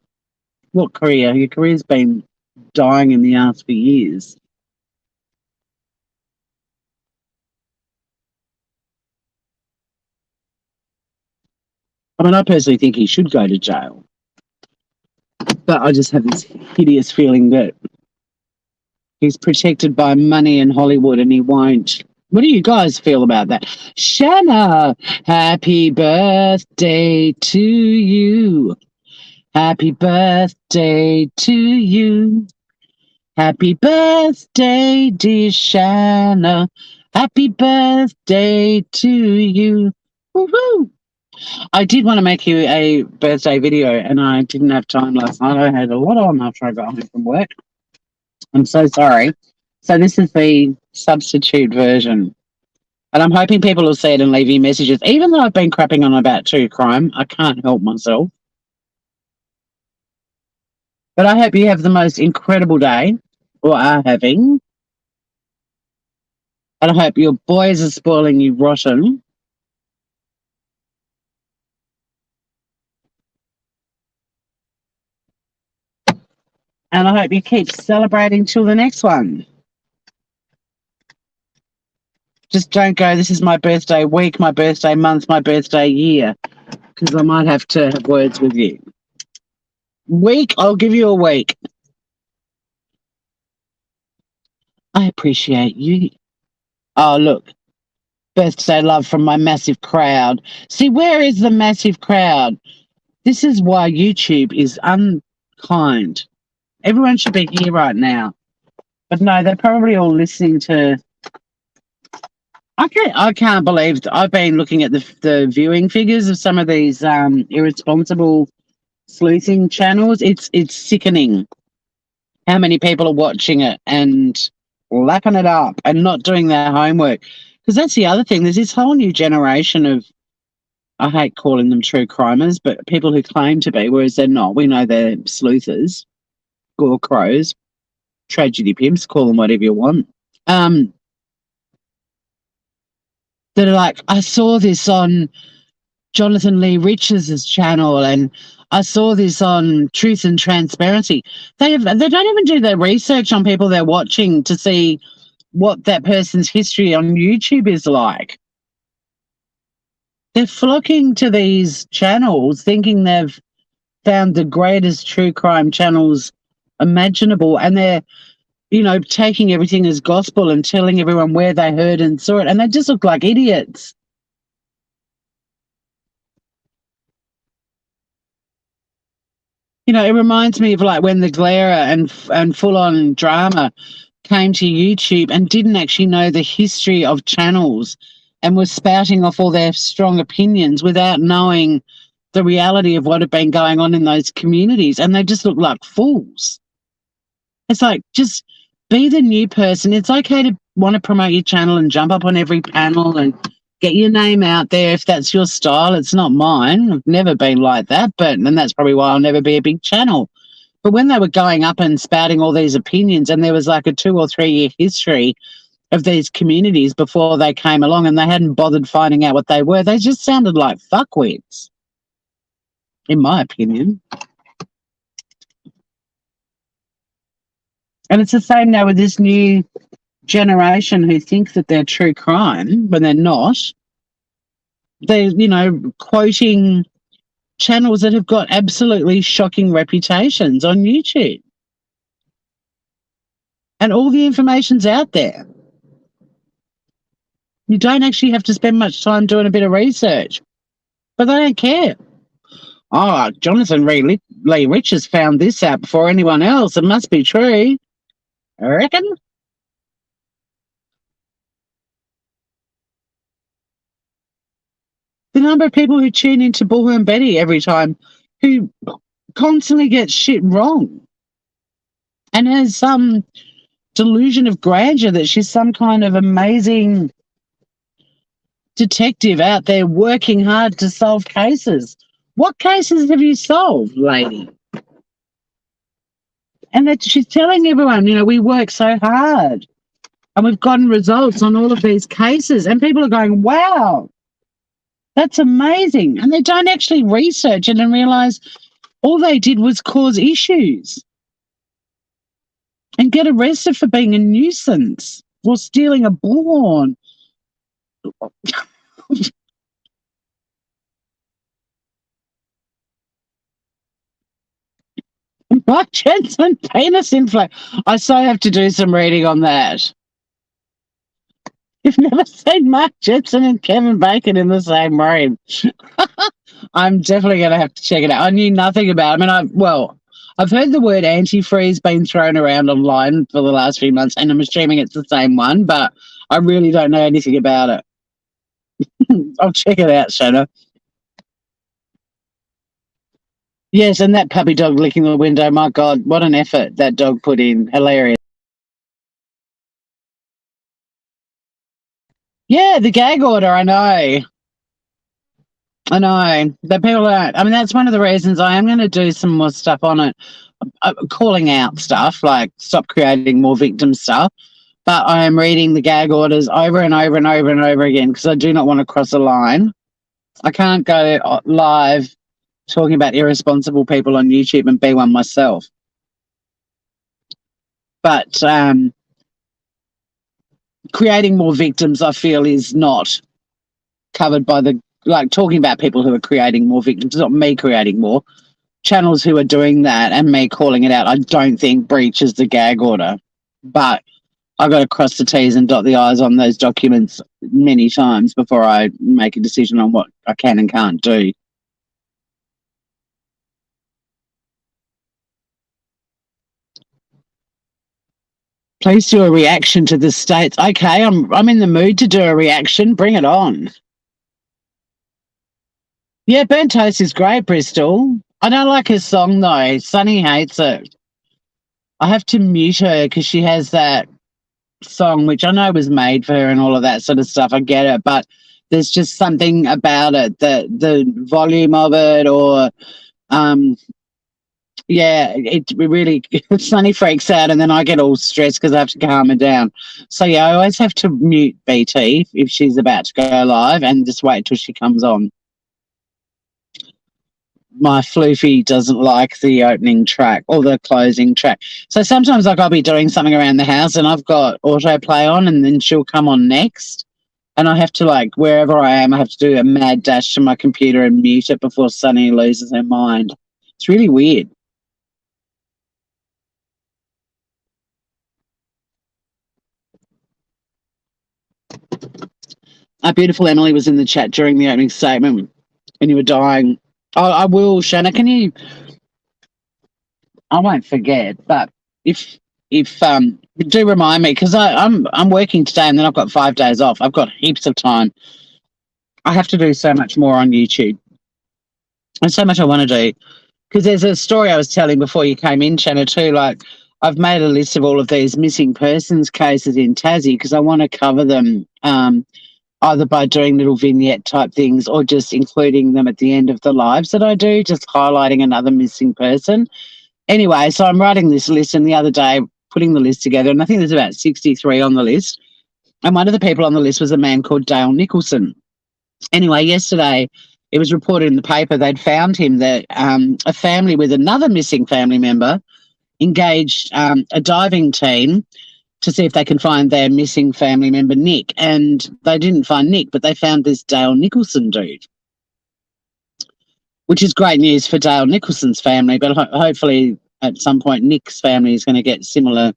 What career? Your career's been dying in the ass for years. I mean, I personally think he should go to jail. But I just have this hideous feeling that he's protected by money in Hollywood and he won't. What do you guys feel about that? Shanna, happy birthday to you. Happy birthday to you. Happy birthday, dear Shanna. Happy birthday to you. Woohoo! I did want to make you a birthday video and I didn't have time last night. I had a lot on after I got home from work. I'm so sorry. So this is the substitute version. And I'm hoping people will see it and leave you messages. Even though I've been crapping on about true crime, I can't help myself. But I hope you have the most incredible day, or are having. And I hope your boys are spoiling you rotten. And I hope you keep celebrating till the next one. Just don't go, this is my birthday week, my birthday month, my birthday year. Because I might have to have words with you. Week? I'll give you a week. I appreciate you. Oh, look. Birthday love from my massive crowd. See, where is the massive crowd? This is why YouTube is unkind. Everyone should be here right now. But no, they're probably all listening to... I can't believe I've been looking at the viewing figures of some of these irresponsible sleuthing channels. It's sickening how many people are watching it and lapping it up and not doing their homework. Because that's the other thing. There's this whole new generation of, I hate calling them true crimers, but people who claim to be, whereas they're not. We know they're sleuthers, gore crows, tragedy pimps, call them whatever you want. That are like, I saw this on Jonathan Lee Richards' channel and I saw this on Truth and Transparency. They don't even do their research on people they're watching to see what that person's history on YouTube is like. They're flocking to these channels thinking they've found the greatest true crime channels imaginable, and they're, taking everything as gospel and telling everyone where they heard and saw it, and they just look like idiots. It reminds me of like when the Glare and Full On Drama came to YouTube and didn't actually know the history of channels and was spouting off all their strong opinions without knowing the reality of what had been going on in those communities. And they just look like fools. It's like, just be the new person. It's okay to want to promote your channel and jump up on every panel and get your name out there if that's your style. It's not mine. I've never been like that, and that's probably why I'll never be a big channel. But when they were going up and spouting all these opinions, and there was like a 2 or 3 year history of these communities before they came along and they hadn't bothered finding out what they were, they just sounded like fuckwits, in my opinion. And it's the same now with this new generation who think that they're true crime when they're not. They're, quoting channels that have got absolutely shocking reputations on YouTube. And all the information's out there. You don't actually have to spend much time doing a bit of research, but they don't care. Oh, Jonathan Lee Richards found this out before anyone else. It must be true. I reckon. The number of people who tune into Bull and Betty every time who constantly get shit wrong and has some delusion of grandeur that she's some kind of amazing detective out there working hard to solve cases. What cases have you solved, lady? And that she's telling everyone, we work so hard and we've gotten results on all of these cases. And people are going, wow, that's amazing. And they don't actually research it and realize all they did was cause issues and get arrested for being a nuisance or stealing a bullhorn. Mark Jensen penis inflation. I so have to do some reading on that. You've never seen Mark Jensen and Kevin Bacon in the same room. I'm definitely going to have to check it out. I knew nothing about it. I mean, I've heard the word antifreeze being thrown around online for the last few months, and I'm assuming it's the same one, but I really don't know anything about it. I'll check it out, Shanna. Yes, and that puppy dog licking the window, my God, what an effort that dog put in. Hilarious. Yeah, the gag order, I know. That people aren't. I mean, that's one of the reasons I am going to do some more stuff on it, calling out stuff, like stop creating more victim stuff. But I am reading the gag orders over and over and over and over again because I do not want to cross a line. I can't go live talking about irresponsible people on YouTube and be one myself. But creating more victims, I feel, is not covered by talking about people who are creating more victims, not me creating more. Channels who are doing that and me calling it out, I don't think breaches the gag order. But I've got to cross the T's and dot the I's on those documents many times before I make a decision on what I can and can't do. Please do a reaction to the states. Okay, I'm in the mood to do a reaction. Bring it on. Yeah, Burnt Toast is great, Bristol. I don't like her song, though. Sunny hates it. I have to mute her because she has that song, which I know was made for her and all of that sort of stuff. I get it, but there's just something about it, the volume of it, or it really Sunny freaks out, and then I get all stressed because I have to calm her down. So yeah, I always have to mute BT if she's about to go live and just wait till she comes on. My floofy doesn't like the opening track or the closing track. So sometimes I'll be doing something around the house and I've got autoplay on, and then she'll come on next. And I have to, wherever I am, I have to do a mad dash to my computer and mute it before Sunny loses her mind. It's really weird. Our beautiful Emily was in the chat during the opening statement and you were dying. I will, Shanna. Can you? I won't forget, but if do remind me, because I'm working today and then I've got 5 days off. I've got heaps of time. I have to do so much more on YouTube. And so much I want to do. Because there's a story I was telling before you came in, Shanna, too. I've made a list of all of these missing persons cases in Tassie because I want to cover them either by doing little vignette type things or just including them at the end of the lives that I do, just highlighting another missing person. Anyway, so I'm writing this list, and the other day putting the list together, and I think there's about 63 on the list. And one of the people on the list was a man called Dale Nicholson. Anyway, yesterday it was reported in the paper they'd found him, that a family with another missing family member engaged a diving team to see if they can find their missing family member, Nick. And they didn't find Nick, but they found this Dale Nicholson dude, which is great news for Dale Nicholson's family. But hopefully at some point Nick's family is going to get similar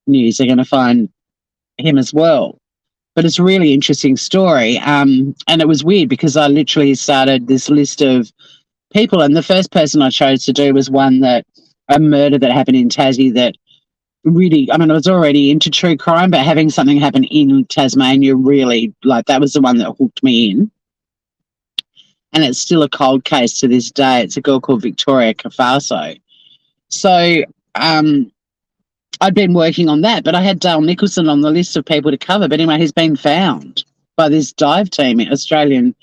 news. They're going to find him as well. But it's a really interesting story. And it was weird because I literally started this list of people, and the first person I chose to do was one that a murder that happened in Tassie that really, I mean, I was already into true crime, but having something happen in Tasmania really, like, that was the one that hooked me in. And it's still a cold case to this day. It's a girl called Victoria Cafaso. So I'd been working on that, but I had Dale Nicholson on the list of people to cover. But anyway, he's been found by this dive team, Australian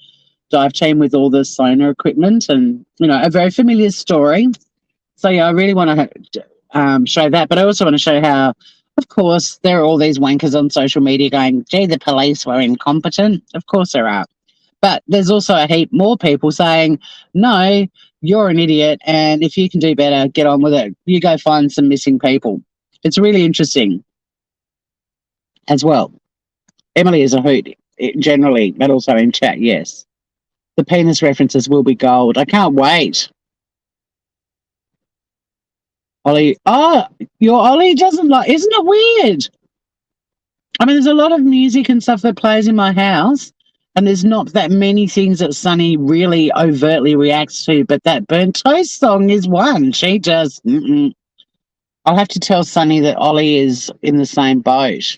dive team with all the sonar equipment, and, you know, a very familiar story. So, yeah, I really want to show that. But I also want to show how, of course, there are all these wankers on social media going, gee, the police were incompetent. Of course there are. But there's also a heap more people saying, no, you're an idiot, and if you can do better, get on with it. You go find some missing people. It's really interesting as well. Emily is a hoot, generally, but also in chat, yes. The penis references will be gold. I can't wait. Ollie, your Ollie doesn't like, isn't it weird? I mean, there's a lot of music and stuff that plays in my house, and there's not that many things that Sunny really overtly reacts to, but that Burnt Toast song is one. She just, I'll have to tell Sunny that Ollie is in the same boat.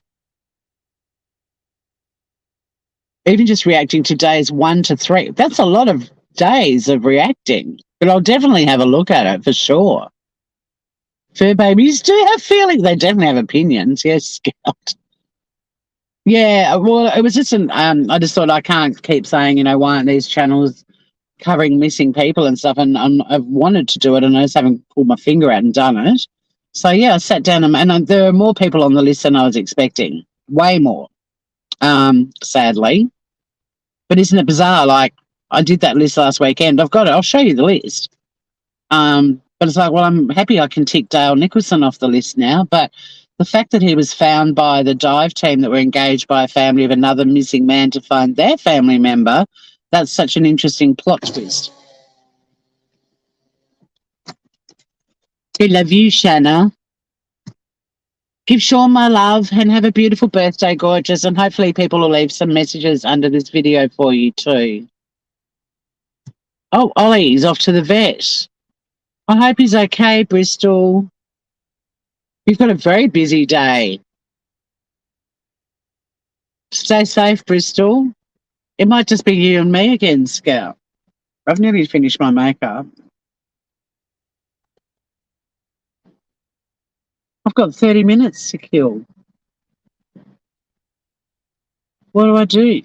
Even just reacting to days 1 to 3, that's a lot of days of reacting, but I'll definitely have a look at it for sure. Fur babies do have feelings. They definitely have opinions. Yes, Scout. Yeah, well, it was just I just thought I can't keep saying, you know, why aren't these channels covering missing people and stuff? And I've wanted to do it, and I just haven't pulled my finger out and done it. So, yeah, I sat down and there are more people on the list than I was expecting. Way more, sadly. But isn't it bizarre? Like, I did that list last weekend. I've got it. I'll show you the list. But it's like, well, I'm happy I can tick Dale Nicholson off the list now. But the fact that he was found by the dive team that were engaged by a family of another missing man to find their family member, that's such an interesting plot twist. I love you, Shanna. Give Sean my love and have a beautiful birthday, gorgeous. And hopefully people will leave some messages under this video for you too. Oh, Ollie's off to the vet. I hope he's okay, Bristol. You've got a very busy day. Stay safe, Bristol. It might just be you and me again, Scout. I've nearly finished my makeup. I've got 30 minutes to kill. What do I do?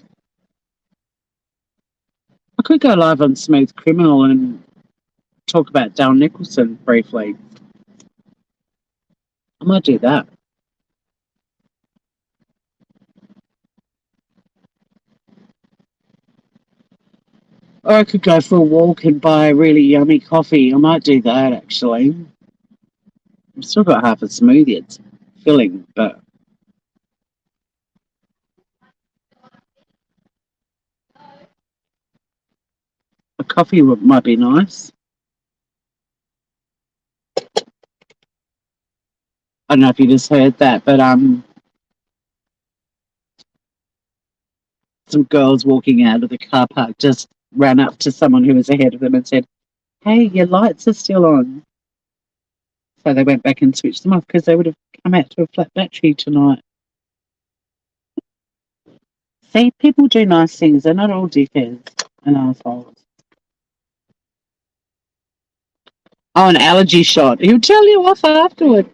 I could go live on Smooth Criminal and talk about Dale Nicholson briefly. I might do that. Or I could go for a walk and buy a really yummy coffee. I might do that, actually. I've still got half a smoothie. It's filling, but a coffee might be nice. I don't know if you just heard that, but some girls walking out of the car park just ran up to someone who was ahead of them and said, "Hey, your lights are still on." So they went back and switched them off because they would have come out to a flat battery tonight. See, people do nice things. They're not all dickheads and assholes. Oh, an allergy shot. He'll tell you off afterward.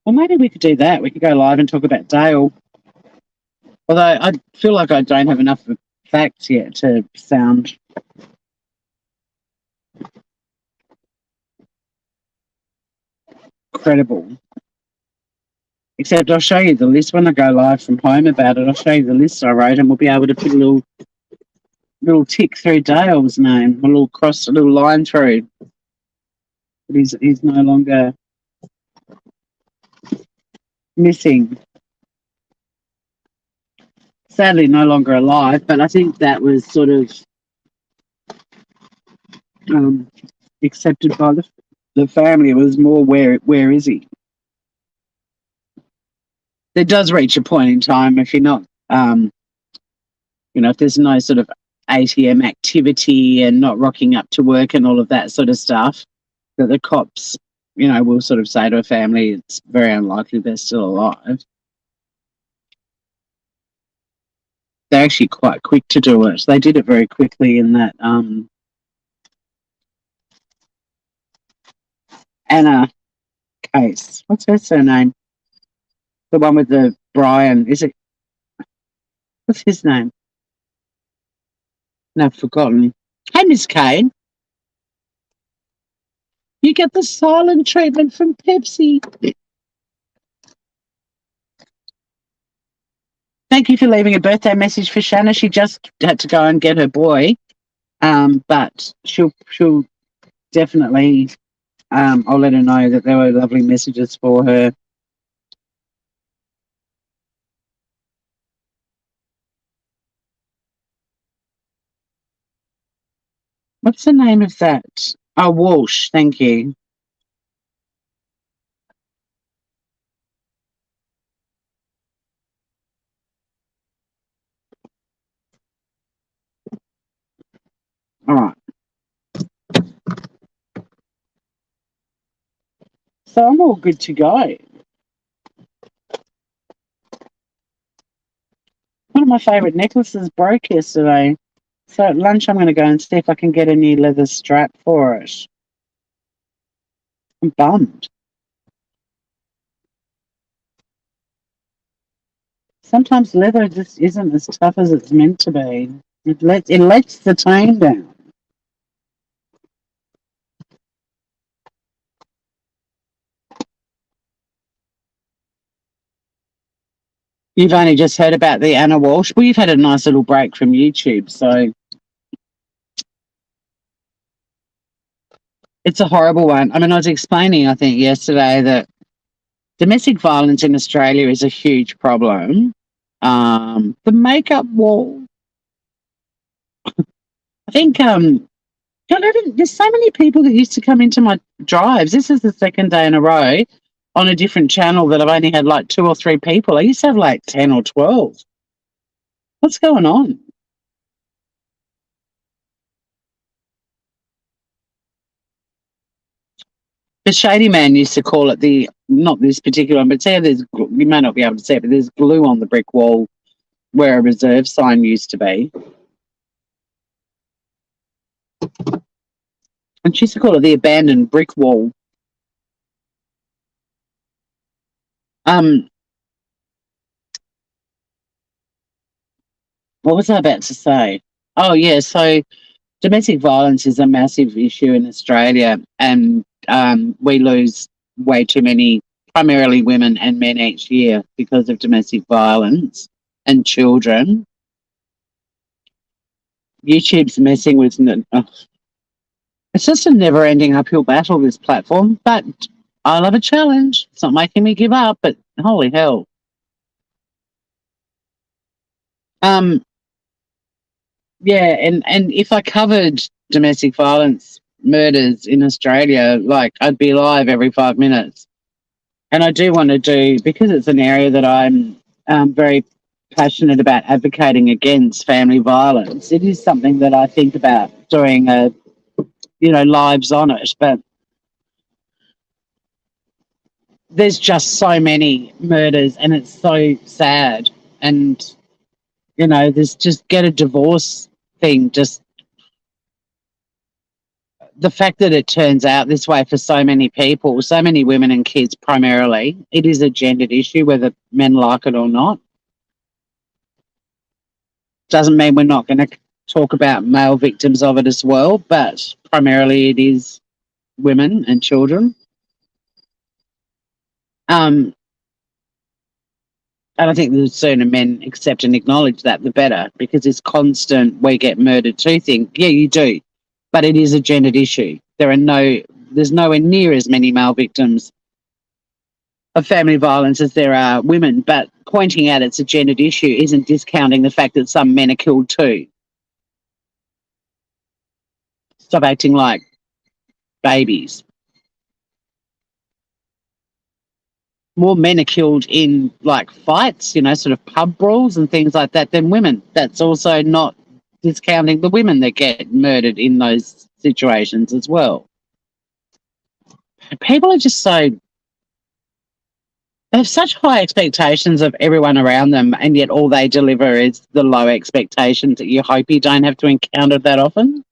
Well, maybe we could do that. We could go live and talk about Dale. Although I feel like I don't have enough facts yet to sound credible. Except I'll show you the list when I go live from home about it. I'll show you the list I wrote, and we'll be able to put a little tick through Dale's name, a little line through. But he's no longer missing. Sadly, no longer alive. But I think that was sort of accepted by the family. It was more where is he? there does reach a point in time if you're not, if there's no sort of ATM activity and not rocking up to work and all of that sort of stuff, that the cops, will sort of say to a family it's very unlikely they're still alive. They're actually quite quick to do it. They did it very quickly in that Anna case. What's her surname? The one with the Brian. Is it? What's his name? No, I've forgotten. Hey, Miss Kane. You get the silent treatment from Pepsi. Thank you for leaving a birthday message for Shanna. She just had to go and get her boy, but she'll definitely. I'll let her know that there were lovely messages for her. What's the name of that? Oh, Walsh. Thank you. All right. So I'm all good to go. One of my favourite necklaces broke yesterday. So at lunch, I'm going to go and see if I can get a new leather strap for it. I'm bummed. Sometimes leather just isn't as tough as it's meant to be. It lets the tone down. You've only just heard about the Anna Walsh. Well, you've had a nice little break from YouTube, so it's a horrible one. I mean, I was explaining, I think, yesterday that domestic violence in Australia is a huge problem. The makeup wall. I think there's so many people that used to come into my drives. This is the second day in a row on a different channel that I've only had like 2 or 3 people. I used to have like 10 or 12. What's going on? The Shady Man used to call it not this particular one, but say you may not be able to see it, but there's glue on the brick wall where a reserve sign used to be. And she used to call it the abandoned brick wall. What was I about to say? Oh, yeah. So domestic violence is a massive issue in Australia, and we lose way too many, primarily women and men each year because of domestic violence and children. YouTube's messing with it's just a never-ending uphill battle, this platform, but I love a challenge. It's not making me give up, but holy hell. Yeah, and if I covered domestic violence murders in Australia, like I'd be live every 5 minutes. And I do want to do, because it's an area that I'm very passionate about advocating against family violence. It is something that I think about doing lives on it, but there's just so many murders and it's so sad. And, there's just get a divorce thing. Just the fact that it turns out this way for so many people, so many women and kids primarily, it is a gendered issue, whether men like it or not. Doesn't mean we're not going to talk about male victims of it as well, but primarily it is women and children. And I think the sooner men accept and acknowledge that, the better, because this constant "we get murdered too" thing, yeah, you do, but it is a gendered issue. There's nowhere near as many male victims of family violence as there are women, but pointing out it's a gendered issue isn't discounting the fact that some men are killed too. Stop acting like babies. more men are killed in like fights, sort of pub brawls and things like that than women. That's also not discounting the women that get murdered in those situations as well. People are just they have such high expectations of everyone around them, and yet all they deliver is the low expectations that you hope you don't have to encounter that often.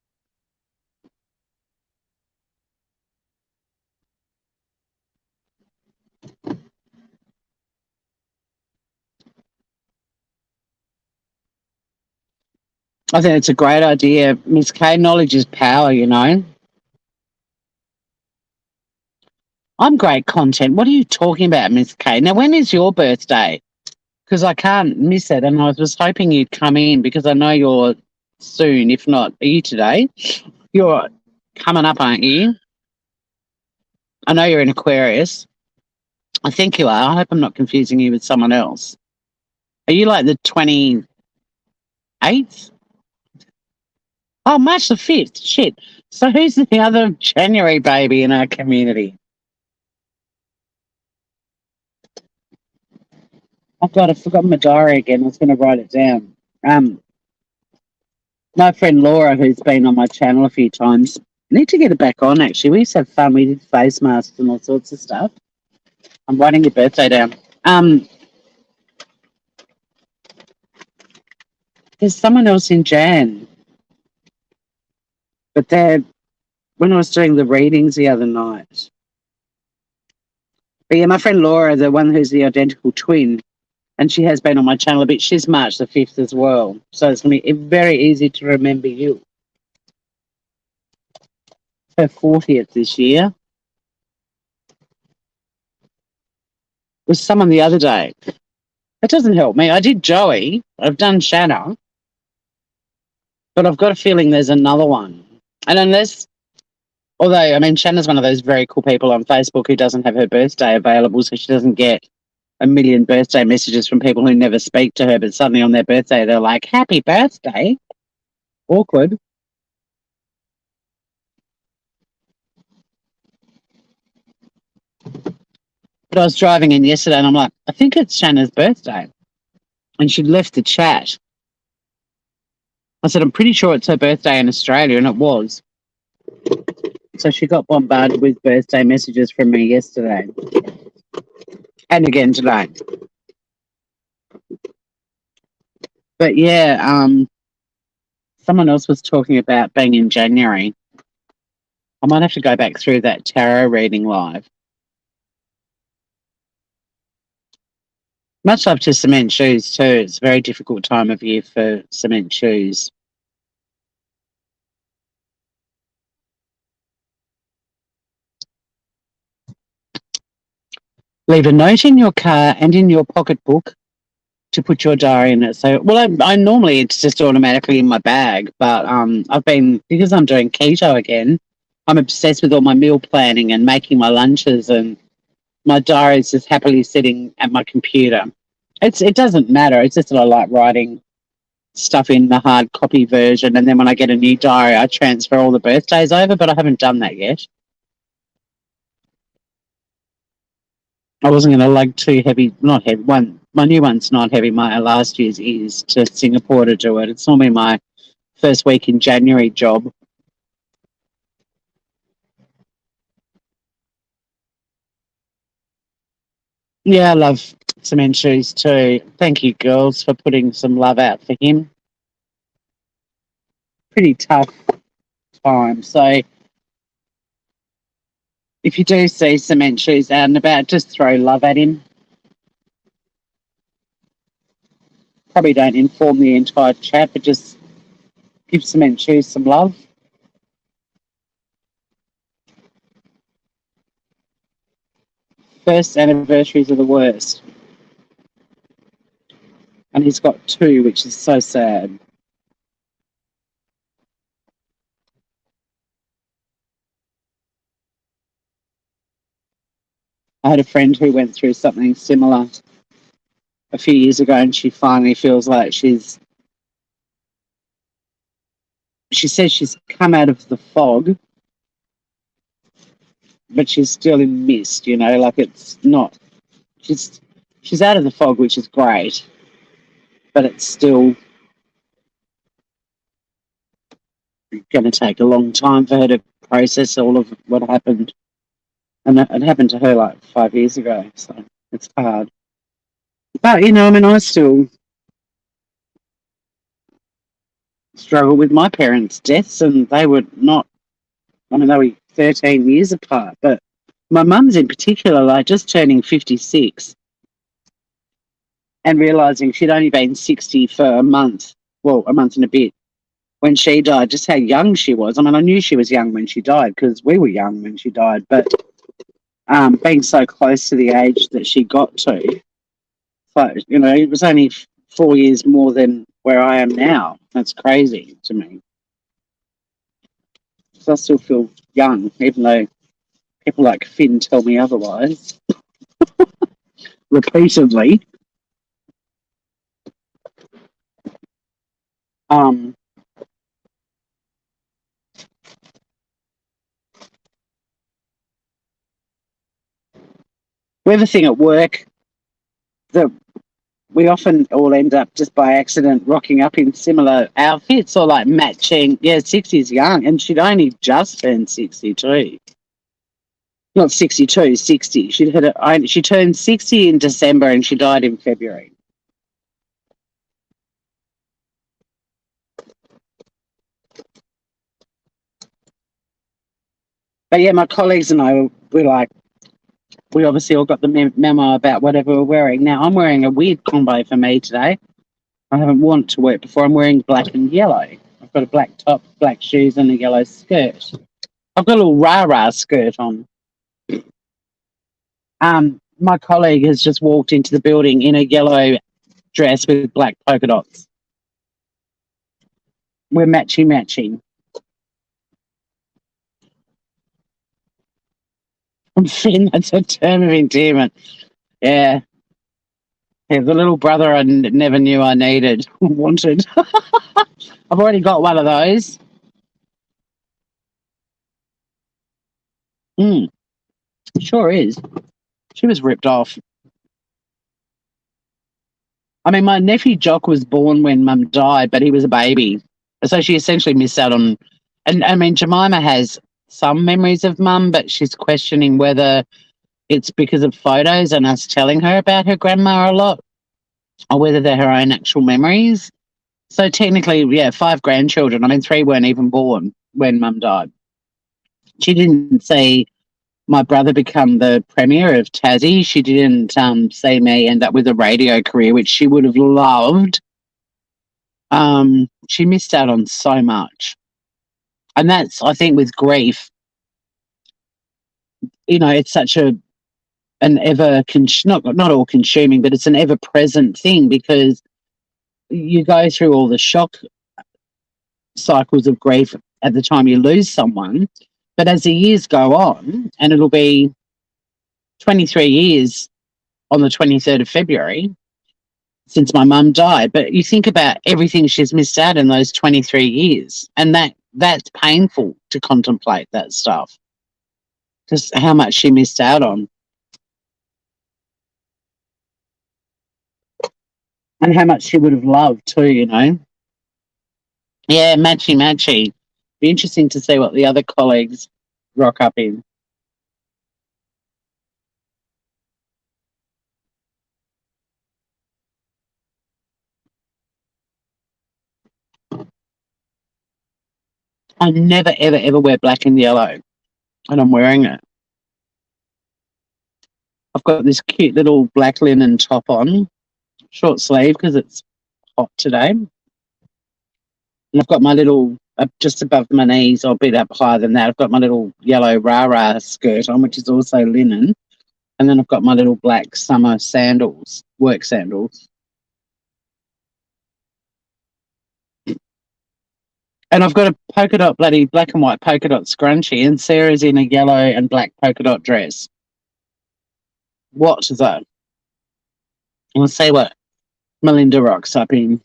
I think it's a great idea. Miss K, knowledge is power. I'm great content. What are you talking about, Miss K? Now, when is your birthday? Because I can't miss it, and I was hoping you'd come in because I know you're soon. If not, are you today? You're coming up, aren't you? I know you're in Aquarius. I think you are. I hope I'm not confusing you with someone else. Are you like the 28th? Oh, March the 5th. Shit. So who's the other January baby in our community? Oh, God, I've forgotten my diary again. I was going to write it down. My friend Laura, who's been on my channel a few times, need to get it back on, actually. We used to have fun. We did face masks and all sorts of stuff. I'm writing your birthday down. There's someone else in Jan, but when I was doing the readings the other night. But yeah, my friend Laura, the one who's the identical twin, and she has been on my channel a bit. She's March the 5th as well. So it's going to be very easy to remember you. Her 40th this year. Was someone the other day. That doesn't help me. I did Joey. I've done Shanna. But I've got a feeling there's another one. And although, I mean, Shanna's one of those very cool people on Facebook who doesn't have her birthday available, so she doesn't get a million birthday messages from people who never speak to her, but suddenly on their birthday, they're like, happy birthday. Awkward. But I was driving in yesterday and I'm like, I think it's Shanna's birthday. And she left the chat. I said, I'm pretty sure it's her birthday in Australia, and it was. So she got bombarded with birthday messages from me yesterday. And again today. But yeah, someone else was talking about being in January. I might have to go back through that tarot reading live. Much love to cement shoes too. It's a very difficult time of year for cement shoes. Leave a note in your car and in your pocketbook to put your diary in it. So, well, I normally it's just automatically in my bag, but because I'm doing keto again, I'm obsessed with all my meal planning and making my lunches, and my diary is just happily sitting at my computer. It doesn't matter. It's just that I like writing stuff in the hard copy version, and then when I get a new diary, I transfer all the birthdays over, but I haven't done that yet. I wasn't going to lug too heavy, not heavy. My new one's not heavy. My last year's is to Singapore to do it. It's normally my first week in January job. Yeah, I love cement shoes too. Thank you, girls, for putting some love out for him. Pretty tough time. So if you do see cement shoes out and about, just throw love at him. Probably don't inform the entire chat, but just give cement shoes some love. First anniversaries are the worst. And he's got 2, which is so sad. I had a friend who went through something similar a few years ago, and she finally feels like she says she's come out of the fog, but she's still in mist, like it's not she's out of the fog, which is great, but it's still going to take a long time for her to process all of what happened. And it happened to her like 5 years ago, so it's hard. But, I mean, I still struggle with my parents' deaths, and they were not, I mean, they were 13 years apart, but my mum's in particular, like just turning 56 and realising she'd only been 60 for a month, well, a month and a bit, when she died, just how young she was. I mean, I knew she was young when she died because we were young when she died, but being so close to the age that she got to, but, it was only 4 years more than where I am now. That's crazy to me. So I still feel young, even though people like Finn tell me otherwise repeatedly. We have a thing at work that we often all end up just by accident rocking up in similar outfits or like matching. Yeah, 60's young, and she'd only just turned 62. Not 62, 60. She turned 60 in December and she died in February. But yeah, my colleagues and I we obviously all got the memo about whatever we're wearing. Now, I'm wearing a weird combo for me today. I haven't worn to work before. I'm wearing black and yellow. I've got a black top, black shoes, and a yellow skirt. I've got a little rah-rah skirt on. My colleague has just walked into the building in a yellow dress with black polka dots. We're matchy-matching. I'm Finn, that's a term of endearment. Yeah. Yeah, the little brother I never knew I needed, wanted. I've already got one of those. Sure is. She was ripped off. I mean, my nephew Jock was born when Mum died, but he was a baby. So she essentially missed out on... And, I mean, Jemima has some memories of Mum, but she's questioning whether it's because of photos and us telling her about her grandma a lot, or whether they're her own actual memories. So technically, yeah, 5 grandchildren. I mean, 3 weren't even born when Mum died. She didn't see my brother become the Premier of Tassie. She didn't see me end up with a radio career, which she would have loved. She missed out on so much. And that's, I think, with grief, it's such an ever, not all consuming, but it's an ever present thing, because you go through all the shock cycles of grief at the time you lose someone. But as the years go on, and it'll be 23 years on the 23rd of February since my mum died, but you think about everything she's missed out in those 23 years, and that's painful to contemplate that stuff, just how much she missed out on. And how much she would have loved too, Yeah, matchy. Be interesting to see what the other colleagues rock up in. I never, ever wear black and yellow, and I'm wearing it. I've got this cute little black linen top on, short sleeve because it's hot today. And I've got my little, just above my knees, or a bit up higher than that, I've got my little yellow rah-rah skirt on, which is also linen. And then I've got my little black summer sandals, work sandals. And I've got a polka dot, bloody black and white polka dot scrunchie, and Sarah's in a yellow and black polka dot dress. What is that? Let's see what Melinda rocks up in.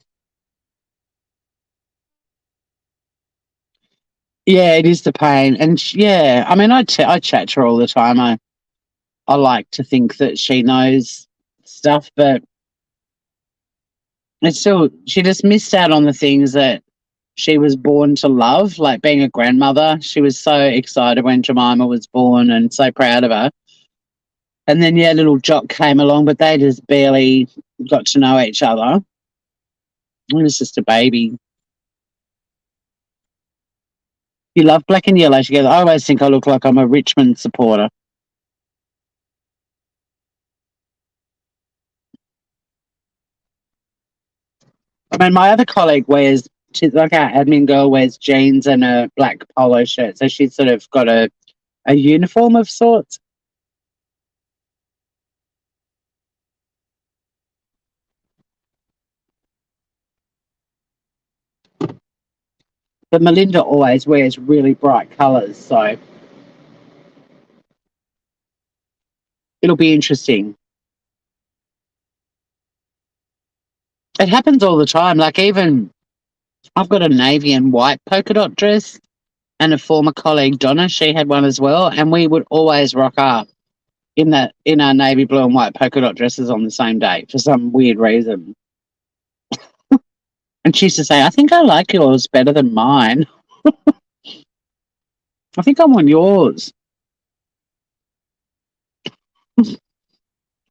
Yeah, it is the pain. And yeah, I mean, I chat to her all the time. I like to think that she knows stuff, but it's still, she just missed out on the things that she was born to love, like being a grandmother. She was so excited when Jemima was born and so proud of her. And then, yeah, little Jock came along, but they just barely got to know each other. It was just a baby. You love black and yellow together. I always think I look like I'm a Richmond supporter. I mean, my other colleague wears, she's like our admin girl, wears jeans and a black polo shirt. So she's sort of got a uniform of sorts. But Melinda always wears really bright colours. So it'll be interesting. It happens all the time. Like even I've got a navy and white polka dot dress, and a former colleague, Donna, she had one as well, and we would always rock up in our navy blue and white polka dot dresses on the same day for some weird reason. And she used to say, I think I like yours better than mine. I think I want yours.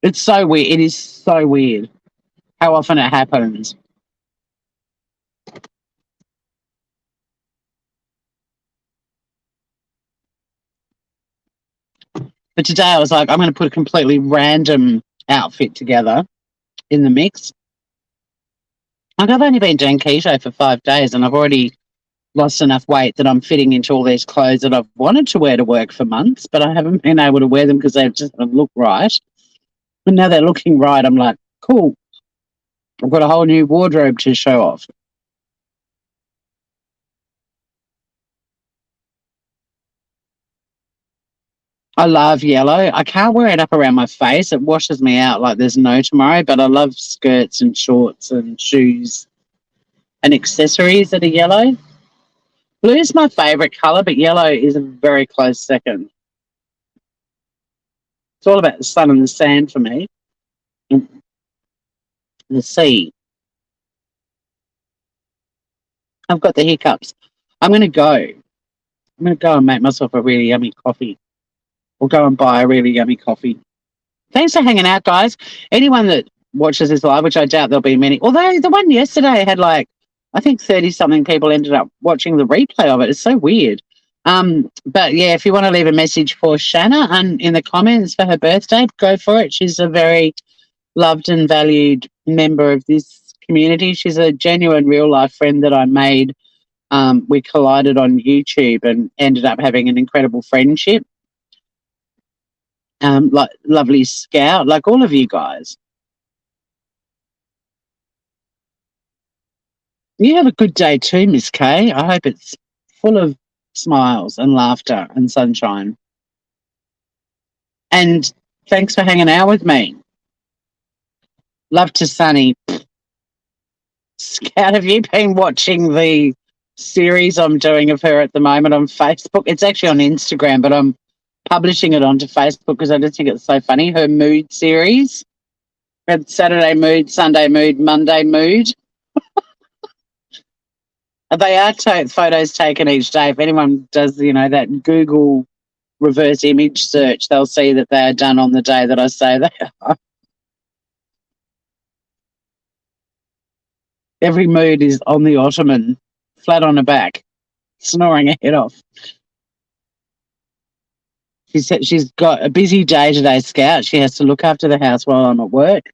It's so weird. It is so weird how often it happens. But today I was like, I'm going to put a completely random outfit together in the mix. Like I've only been doing keto for 5 days and I've already lost enough weight that I'm fitting into all these clothes that I've wanted to wear to work for months, but I haven't been able to wear them because they just don't look right. And now they're looking right. I'm like, cool. I've got a whole new wardrobe to show off. I love yellow. I can't wear it up around my face. It washes me out like there's no tomorrow, but I love skirts and shorts and shoes and accessories that are yellow. Blue is my favourite colour, but yellow is a very close second. It's all about the sun and the sand for me. And the sea. I've got the hiccups. I'm going to go. I'm going to go and make myself a really yummy coffee. Or go and buy a really yummy coffee. Thanks for hanging out, guys. Anyone that watches this live, which I doubt there'll be many, although the one yesterday had like, I think 30-something people ended up watching the replay of it. It's so weird. But yeah, if you want to leave a message for Shanna and in the comments for her birthday, go for it. She's a very loved and valued member of this community. She's a genuine real life friend that I made. We collided on YouTube and ended up having an incredible friendship. Like lovely Scout, like all of you guys. You have a good day too, Miss Kay. I hope it's full of smiles and laughter and sunshine. And thanks for hanging out with me. Love to Sunny. Scout, have you been watching the series I'm doing of her at the moment on Facebook? It's actually on Instagram, but I'm publishing it onto Facebook because I just think it's so funny. Her mood series. Saturday mood, Sunday mood, Monday mood. They are photos taken each day. If anyone does, that Google reverse image search, they'll see that they are done on the day that I say they are. Every mood is on the ottoman, flat on her back, snoring her head off. She said she's got a busy day today, Scout. She has to look after the house while I'm at work.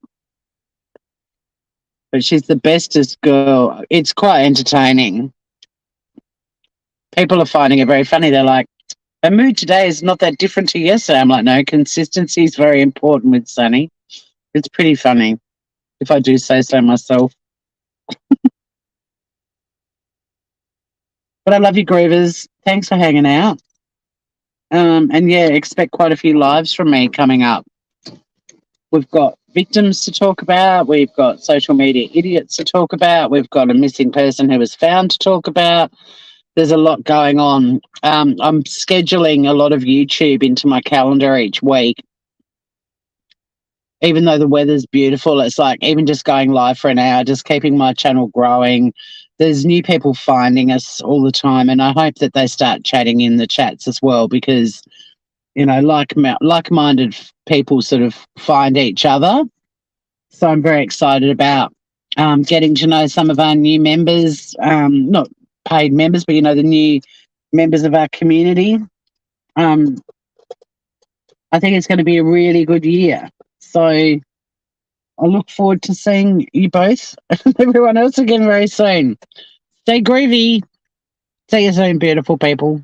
But she's the bestest girl. It's quite entertaining. People are finding it very funny. They're like, her mood today is not that different to yesterday. I'm like, no, consistency is very important with Sunny. It's pretty funny, if I do say so myself. But I love you, Groovers. Thanks for hanging out. And yeah, expect quite a few lives from me coming up. We've got victims to talk about. We've got social media idiots to talk about. We've got a missing person who was found to talk about. There's a lot going on. I'm scheduling a lot of YouTube into my calendar each week. even though the weather's beautiful, it's like even just going live for an hour, just keeping my channel growing. There's new people finding us all the time, and I hope that they start chatting in the chats as well, because like-minded people sort of find each other. So I'm very excited about getting to know some of our new members, not paid members, but the new members of our community. I think it's going to be a really good year. So I look forward to seeing you both and everyone else again very soon. Stay groovy. See you soon, beautiful people.